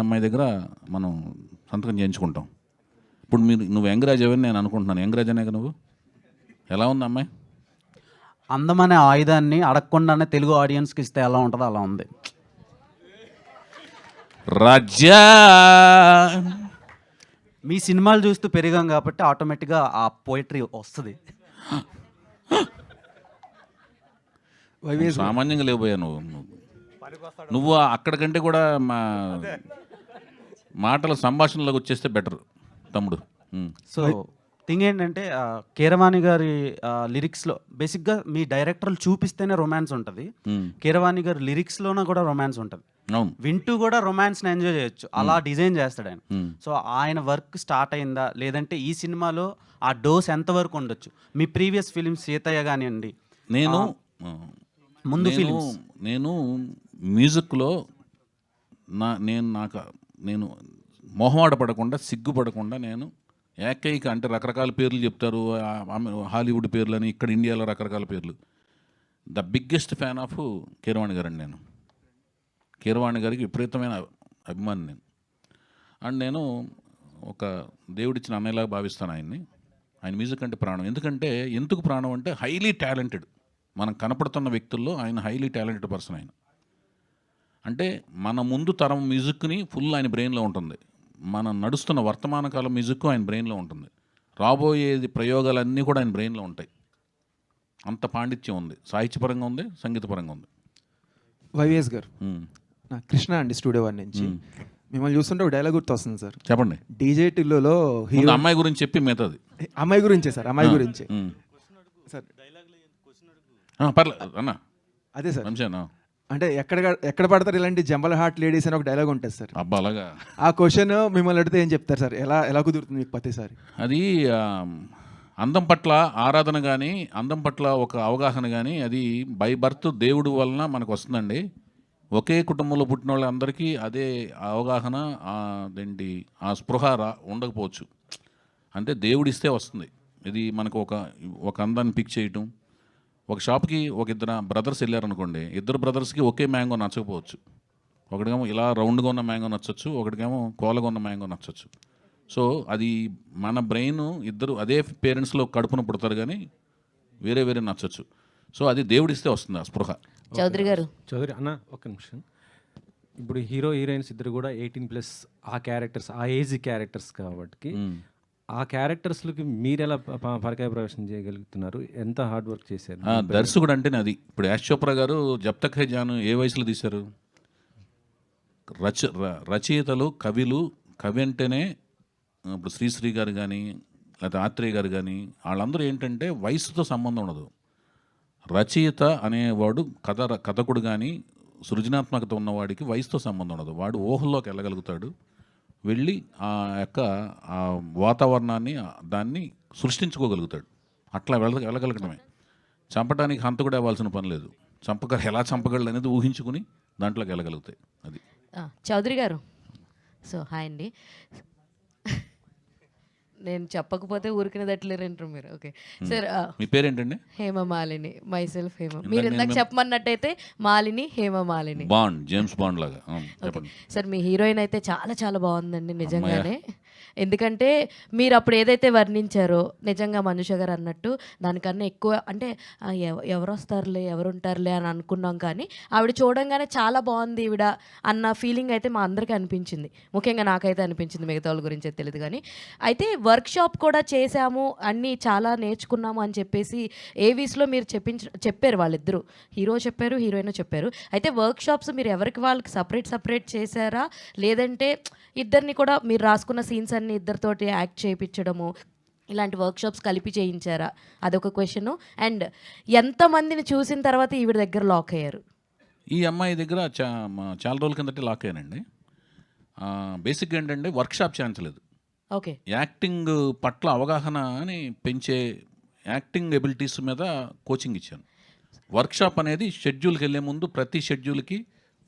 అమ్మాయి దగ్గర మనం సంతకం చేయించుకుంటాం. ఇప్పుడు నువ్వు యంగరాజ్ అని నేను అనుకుంటున్నాను. యంగరాజ్ అనే నువ్వు ఎలా ఉంది అమ్మాయి? అందమనే ఆయుధాన్ని అడగకుండానే తెలుగు ఆడియన్స్కి ఇస్తే ఎలా ఉంటుందో అలా ఉంది. రాజా మీ సినిమాలు చూస్తూ పెరిగాం కాబట్టి ఆటోమేటిక్గా ఆ పోయిటరీ వస్తుంది. సామాన్యంగా లేకపోయా నువ్వు అక్కడికంటే కూడా మాటల సంభాషణలోకి వచ్చేస్తే బెటర్ తమ్ముడు. సో థింగ్ ఏంటంటే కీరవాణి గారి లిరిక్స్లో బేసిక్గా మీ డైరెక్టర్లు చూపిస్తేనే రొమాన్స్ ఉంటుంది. కీరవాణి గారి లిరిక్స్లోనే కూడా రొమాన్స్ ఉంటుంది. వింటూ కూడా రొమాన్స్ని ఎంజాయ్ చేయొచ్చు, అలా డిజైన్ చేస్తాడు ఆయన. సో ఆయన వర్క్ స్టార్ట్ అయిందా, లేదంటే ఈ సినిమాలో ఆ డోస్ ఎంతవరకు ఉండొచ్చు? మీ ప్రీవియస్ ఫిలిమ్స్ సీతయ్య కానివ్వండి, ముందు ఫిలిమ్స్, నేను మ్యూజిక్లో నేను మొహమాట పడకుండా, సిగ్గుపడకుండా, నేను ఏకైక అంటే రకరకాల పేర్లు చెప్తారు హాలీవుడ్ పేర్లని, ఇక్కడ ఇండియాలో రకరకాల పేర్లు. The biggest fan of Keeravani గారండి నేను. కీరవాణి గారికి విపరీతమైన అభిమాని నేను. అండ్ నేను ఒక దేవుడిచ్చిన అన్నయ్యలాగా భావిస్తాను ఆయన్ని. ఆయన మ్యూజిక్ అంటే ప్రాణం. ఎందుకు ప్రాణం అంటే హైలీ టాలెంటెడ్. మనం కనపడుతున్న వ్యక్తుల్లో ఆయన హైలీ టాలెంటెడ్ పర్సన్ ఆయన. అంటే మన ముందు తరం మ్యూజిక్ని ఫుల్ ఆయన బ్రెయిన్లో ఉంటుంది. మనం నడుస్తున్న వర్తమాన కాలం మ్యూజిక్ ఆయన బ్రెయిన్లో ఉంటుంది. రాబోయేది ప్రయోగాలన్నీ కూడా ఆయన బ్రెయిన్లో ఉంటాయి. అంత పాండిత్యం ఉంది. సాహిత్యపరంగా ఉంది, సంగీతపరంగా ఉంది. వైవిఎస్ గారు, నా కృష్ణ అండి, స్టూడియో 1 నుంచి. మిమ్మల్ని చూస్తుంటే ఒక డైలాగ్ గుర్తు వస్తుంది సార్. చెప్పండి. డీజే టిల్లులో హీరో అమ్మాయి గురించి చెప్పి మిగతాది. అమ్మాయి గురించే సార్, అమ్మాయి గురించే సార్. పర్లేదు అన్న. అదే సార్, మంచిగా అంటే ఎక్కడ పడతారు ఇలాంటి జంబల్ హార్ట్ లేడీస్ అని ఒక డైలాగ్ ఉంటుంది సార్. అబ్బా అలాగా. ఆ క్వశ్చన్ మిమ్మల్ని అడిగితే ఏం చెప్తారు సార్? ఎలా కుదురుతుంది మీకు ప్రతిసారి? అది అందం పట్ల ఆరాధన కానీ, అందం పట్ల ఒక అవగాహన కానీ, అది బై బర్త్ దేవుడు వలన మనకు వస్తుందండి. ఒకే కుటుంబంలో పుట్టిన వాళ్ళందరికీ అదే అవగాహన, అదేంటి ఆ స్పృహ ఉండకపోవచ్చు. అంటే దేవుడిస్తే వస్తుంది. ఇది మనకు ఒక అందాన్ని పిక్ చేయటం. ఒక షాప్కి ఒక ఇద్దరు బ్రదర్స్ వెళ్ళారనుకోండి, ఇద్దరు బ్రదర్స్కి ఒకే మ్యాంగో నచ్చకపోవచ్చు. ఒకటికేమో ఇలా రౌండ్గా ఉన్న మ్యాంగో నచ్చచ్చు, ఒకటికేమో కోలగా ఉన్న మ్యాంగో నచ్చచ్చు. సో అది మన బ్రెయిన్ ఇద్దరు అదే పేరెంట్స్లో కడుపున పుడతారు కానీ వేరే వేరే నచ్చచ్చు. సో అది దేవుడిస్తే వస్తుంది ఆ స్పృహ. చౌదరి అన్న ఒక్క నిమిషం. ఇప్పుడు హీరో హీరోయిన్స్ ఇద్దరు కూడా 18+ ఆ క్యారెక్టర్స్, ఆ ఏజ్ క్యారెక్టర్స్ కాబట్టి ఆ క్యారెక్టర్స్లకి మీరు ఎలా పరకాయ ప్రవేశం చేయగలుగుతున్నారు? ఎంత హార్డ్ వర్క్ చేశారు? దర్శకుడు అంటేనే అది. ఇప్పుడు యాష్ చోప్రా గారు జబ్ తక్ హై జాన్ ఏ వయసులో తీశారు? రచయితలు, కవి అంటేనే ఇప్పుడు శ్రీశ్రీ గారు కానీ లేకపోతే ఆత్రేయ గారు కానీ వాళ్ళందరూ ఏంటంటే వయసుతో సంబంధం ఉండదు. రచయిత అనేవాడు కథకుడు కానీ సృజనాత్మకత ఉన్నవాడికి వయసుతో సంబంధం ఉండదు. వాడు ఊహల్లోకి వెళ్ళగలుగుతాడు, వెళ్ళి ఆ యొక్క ఆ వాతావరణాన్ని దాన్ని సృష్టించుకోగలుగుతాడు. అట్లా వెళ్ళగలగడమే. చంపడానికి హంతకుడు అవ్వాల్సిన పని లేదు. ఎలా చంపగలడు అనేది ఊహించుకుని దాంట్లోకి వెళ్ళగలుగుతాయి. అది. చౌదరి గారు, సో హాయ్ అండి. నేను చెప్పకపోతే ఊరికినదట్లేరంటారు మీరు. ఓకే సార్, మీ పేరేంటండి? హేమమాలిని. మైసెల్ఫ్ హేమ. మీరు ఇందాక చెప్పమన్నట్టయితే Malini, Hemamalini. Bond, James Bond లాగా. సార్ మీ హీరోయిన్ అయితే చాలా చాలా బాగుందండి నిజంగానే. ఎందుకంటే మీరు అప్పుడు ఏదైతే వర్ణించారో నిజంగా మనుష గారు అన్నట్టు దానికన్నా ఎక్కువ, అంటే ఎవరు వస్తారులే ఎవరు ఉంటారులే అని అనుకున్నాం, కానీ ఆవిడ చూడంగానే చాలా బాగుంది ఈవిడ అన్న ఫీలింగ్ అయితే మా అందరికీ అనిపించింది. ముఖ్యంగా నాకైతే అనిపించింది, మిగతా వాళ్ళ గురించి తెలియదు కానీ. అయితే వర్క్షాప్ కూడా చేశాము, అన్నీ చాలా నేర్చుకున్నాము అని చెప్పేసి ఏవీస్లో మీరు చెప్పారు. వాళ్ళిద్దరూ, హీరో చెప్పారు, హీరోయిన్ చెప్పారు. అయితే వర్క్షాప్స్ మీరు ఎవరికి వాళ్ళకి సపరేట్ చేశారా, లేదంటే ఇద్దరిని కూడా మీరు రాసుకున్న సీన్స్ అన్ని ఇద్దరితోటి యాక్ట్ చేయించడము, ఇలాంటి వర్క్షాప్స్ కలిపి చేయించారా? అదొక క్వశ్చను. అండ్ ఎంతమందిని చూసిన తర్వాత ఈవిడ దగ్గర లాక్ అయ్యారు? ఈ అమ్మాయి దగ్గర చాలా రోజుల కిందటే లాక్ అయ్యానండి. బేసిక్గా ఏంటంటే వర్క్షాప్ చేయించలేదు. ఓకే. యాక్టింగ్ పట్ల అవగాహన అని పెంచే యాక్టింగ్ ఎబిలిటీస్ మీద కోచింగ్ ఇచ్చాను. వర్క్షాప్ అనేది షెడ్యూల్కి వెళ్ళే ముందు ప్రతి షెడ్యూల్కి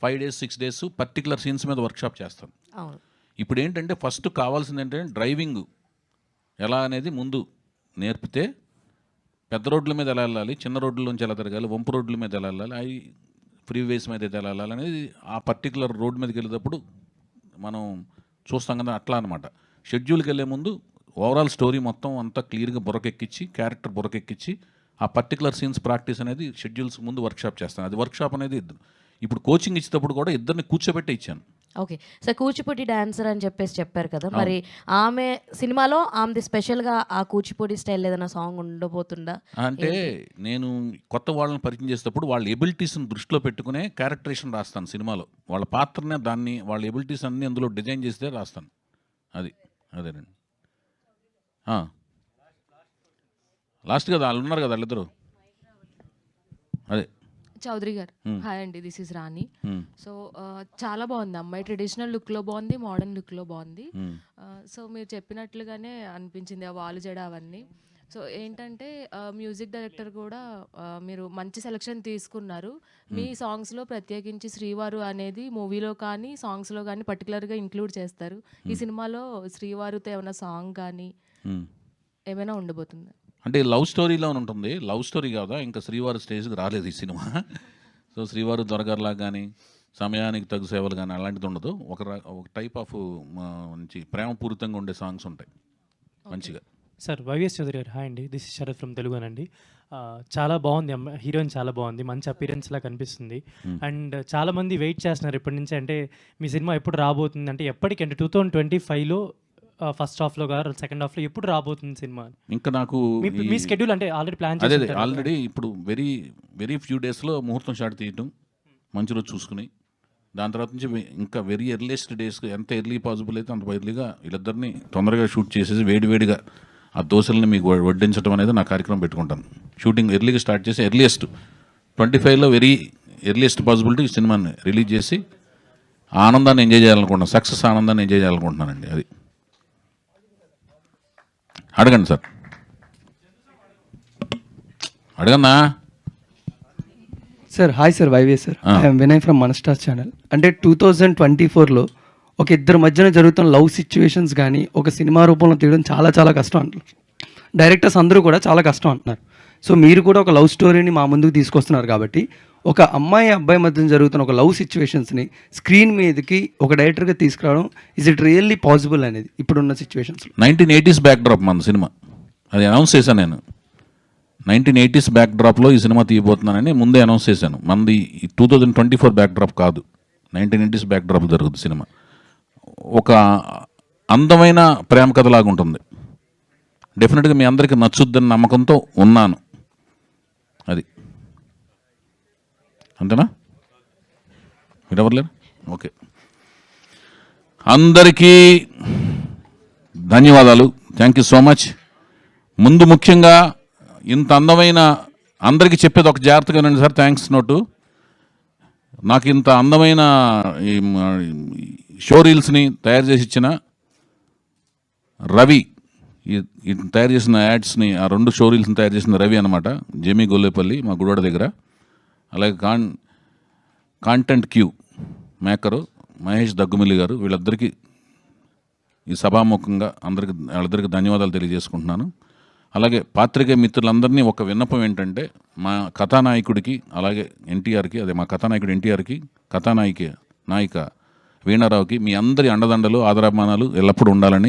5 days 6 days పర్టికులర్ సీన్స్ మీద వర్క్షాప్ చేస్తాను. ఇప్పుడు ఏంటంటే ఫస్ట్ కావాల్సింది ఏంటంటే డ్రైవింగ్ ఎలా అనేది ముందు నేర్పితే పెద్ద రోడ్ల మీద ఎలా వెళ్ళాలి, చిన్న రోడ్లలోంచి ఎలా తిరగాలి, వంపు రోడ్ల మీద ఎలా వెళ్ళాలి, అవి ఫ్రీవేస్ మీద ఎలా వెళ్ళాలి అనేది ఆ పర్టికులర్ రోడ్ మీదకి వెళ్ళేటప్పుడు మనం చూస్తాం కదా. అట్లా అనమాట. షెడ్యూల్కి వెళ్ళే ముందు ఓవరాల్ స్టోరీ మొత్తం అంతా క్లియర్గా బుర్రకెక్కించి, క్యారెక్టర్ బుర్రకెక్కించి ఆ పర్టికులర్ సీన్స్ ప్రాక్టీస్ అనేది షెడ్యూల్స్ ముందు వర్క్షాప్ చేస్తాను. అది వర్క్షాప్ అనేది ఇద్దరు. ఇప్పుడు కోచింగ్ ఇచ్చేటప్పుడు కూడా ఇద్దరిని కూర్చోబెట్టి ఇచ్చాను. ఓకే సార్, కూచిపూడి డాన్సర్ అని చెప్పారు కదా, మరి ఆమె సినిమాలో ఆమెది స్పెషల్గా ఆ కూచిపూడి స్టైల్ ఏదైనా సాంగ్ ఉండబోతుందా? అంటే నేను కొత్త వాళ్ళని పరిచయం చేసేటప్పుడు వాళ్ళ ఎబిలిటీస్ని దృష్టిలో పెట్టుకునే క్యారెక్టరేషన్ రాస్తాను సినిమాలో. వాళ్ళ పాత్రనే దాన్ని వాళ్ళ ఎబిలిటీస్ అన్నీ అందులో డిజైన్ చేస్తే రాస్తాను. అదేనండి. లాస్ట్ కదా వాళ్ళు ఉన్నారు కదా వాళ్ళిద్దరు. అదే చౌదరి గారు, హాయ్ అండి, దిస్ ఇస్ రాణి. సో చాలా బాగుంది అమ్మాయి, ట్రెడిషనల్ లుక్లో బాగుంది, మోడర్న్ లుక్లో బాగుంది. సో మీరు చెప్పినట్లుగానే అనిపించింది ఆ వాలు జడ అవన్నీ. సో ఏంటంటే మ్యూజిక్ డైరెక్టర్ కూడా మీరు మంచి సెలెక్షన్ తీసుకున్నారు. మీ సాంగ్స్లో ప్రత్యేకించి శ్రీవారు అనేది మూవీలో కానీ సాంగ్స్లో కానీ పర్టికులర్గా ఇంక్లూడ్ చేస్తారు. ఈ సినిమాలో శ్రీవారితో ఏమైనా సాంగ్ కానీ ఏమైనా ఉండబోతుందా? అంటే లవ్ స్టోరీలో ఉంటుంది, లవ్ స్టోరీ కాదా, ఇంకా శ్రీవారు స్టేజ్కి రాలేదు ఈ సినిమా. సో శ్రీవారు దొరగారులా కానీ సమయానికి తగు సేవలు కానీ అలాంటిది ఉండదు. ఒక టైప్ ఆఫ్ మంచి ప్రేమపూరితంగా ఉండే సాంగ్స్ ఉంటాయి మంచిగా. సార్ వైవిఎస్ చౌదరి గారు హాయ్ అండి, దిస్ ఇస్ శరత్ ఫ్రమ్ తెలుగునండి. చాలా బాగుంది, హీరోయిన్ చాలా బాగుంది, మంచి అపీరెన్స్లా కనిపిస్తుంది. అండ్ చాలామంది వెయిట్ చేస్తున్నారు ఇప్పటి నుంచి, అంటే మీ సినిమా ఎప్పుడు రాబోతుంది, అంటే ఎప్పటికి, అంటే 2025లో ఫస్ట్ హాఫ్లో గారు సెకండ్ హాఫ్లో ఎప్పుడు రాబోతుంది సినిమా? ఇంకా నాకు మీ స్కెడ్యూల్ అంటే ఆల్రెడీ ప్లాన్ అదే చేసి ఆల్రెడీ ఇప్పుడు వెరీ ఫ్యూ డేస్లో ముహూర్తం షాట్ తీయటం, మంచి రోజు చూసుకుని దాని తర్వాత నుంచి ఇంకా వెరీ ఎర్లీయెస్ట్ డేస్, ఎంత ఎర్లీ పాసిబుల్ అయితే అంత ఎర్లీగా వీళ్ళిద్దరిని తొందరగా షూట్ చేసేసి వేడివేడిగా ఆ దోశల్ని మీకు వడ్డించడం అనేది నా కార్యక్రమం పెట్టుకుంటాను. షూటింగ్ ఎర్లీగా స్టార్ట్ చేసి ఎర్లీయెస్ట్ 25లో వెరీ ఎర్లీయెస్ట్ పాసిబిలిటీ సినిమాని రిలీజ్ చేసి ఆనందాన్ని ఎంజాయ్ చేయాలనుకుంటున్నాను, సక్సెస్ ఆనందాన్ని ఎంజాయ్ చేయాలనుకుంటున్నానండి. అది అడగండి సార్, అడగన్నా. Sir hi sir, YVS sir, I'm Vinay from మన స్టార్ ఛానల్. అంటే 2024లో ఒక ఇద్దరి మధ్యన జరుగుతున్న లవ్ సిచ్యువేషన్స్ కానీ ఒక సినిమా రూపంలో తీయడం చాలా చాలా కష్టం అంటున్నారు. డైరెక్టర్స్ అందరూ కూడా చాలా కష్టం అంటున్నారు. సో మీరు కూడా ఒక లవ్ స్టోరీని మా ముందుకు తీసుకొస్తున్నారు కాబట్టి ఒక అమ్మాయి అబ్బాయి మధ్య జరుగుతున్న ఒక లవ్ సిచ్యువేషన్స్ని స్క్రీన్ మీదకి ఒక డైరెక్టర్గా తీసుకురావడం ఇస్ ఇట్ రియల్లీ పాసిబుల్ అనేది ఇప్పుడున్న సిచ్యువేషన్స్? 1980s బ్యాక్డ్రాప్ మన సినిమా, అది అనౌన్స్ చేశాను నేను. 1980s బ్యాక్డ్రాప్లో ఈ సినిమా తీయబోతున్నానని ముందే అనౌన్స్ చేశాను. మనది 2024 బ్యాక్డ్రాప్ కాదు, 1980s బ్యాక్డ్రాప్ జరుగుతుంది సినిమా. ఒక అందమైన ప్రేమ కథలాగా ఉంటుంది. డెఫినెట్గా మీ అందరికీ నచ్చుద్దని నమ్మకంతో ఉన్నాను. అది అంతేనా? మీరు ఎవరు లేరు? ఓకే, అందరికీ ధన్యవాదాలు, థ్యాంక్ యూ సో మచ్. ముందు ముఖ్యంగా ఇంత అందమైన, అందరికీ చెప్పేది ఒక జాగ్రత్తగా రండి సార్, థ్యాంక్స్ నోటు. నాకు ఇంత అందమైన ఈ షో రీల్స్ని తయారు చేసి ఇచ్చిన రవి, ఈ తయారు చేసిన యాడ్స్ని, ఆ 2 షో రీల్స్ని తయారు చేసిన రవి అనమాట, జేమీ గొల్లేపల్లి మా గుడివాడ దగ్గర. అలాగే కాంటెంట్ క్యూ మేకరు మహేష్ దగ్గుమిల్లి గారు, వీళ్ళిద్దరికీ ఈ సభాముఖంగా వాళ్ళిద్దరికీ ధన్యవాదాలు తెలియజేసుకుంటున్నాను. అలాగే పాత్రికేయ మిత్రులందరినీ ఒక విన్నపం ఏంటంటే, మా కథానాయకుడికి అలాగే ఎన్టీఆర్కి, అదే మా కథానాయకుడు ఎన్టీఆర్కి, నాయిక వీణారావుకి మీ అందరి అండదండలు ఆదరాభిమానాలు ఎల్లప్పుడూ ఉండాలని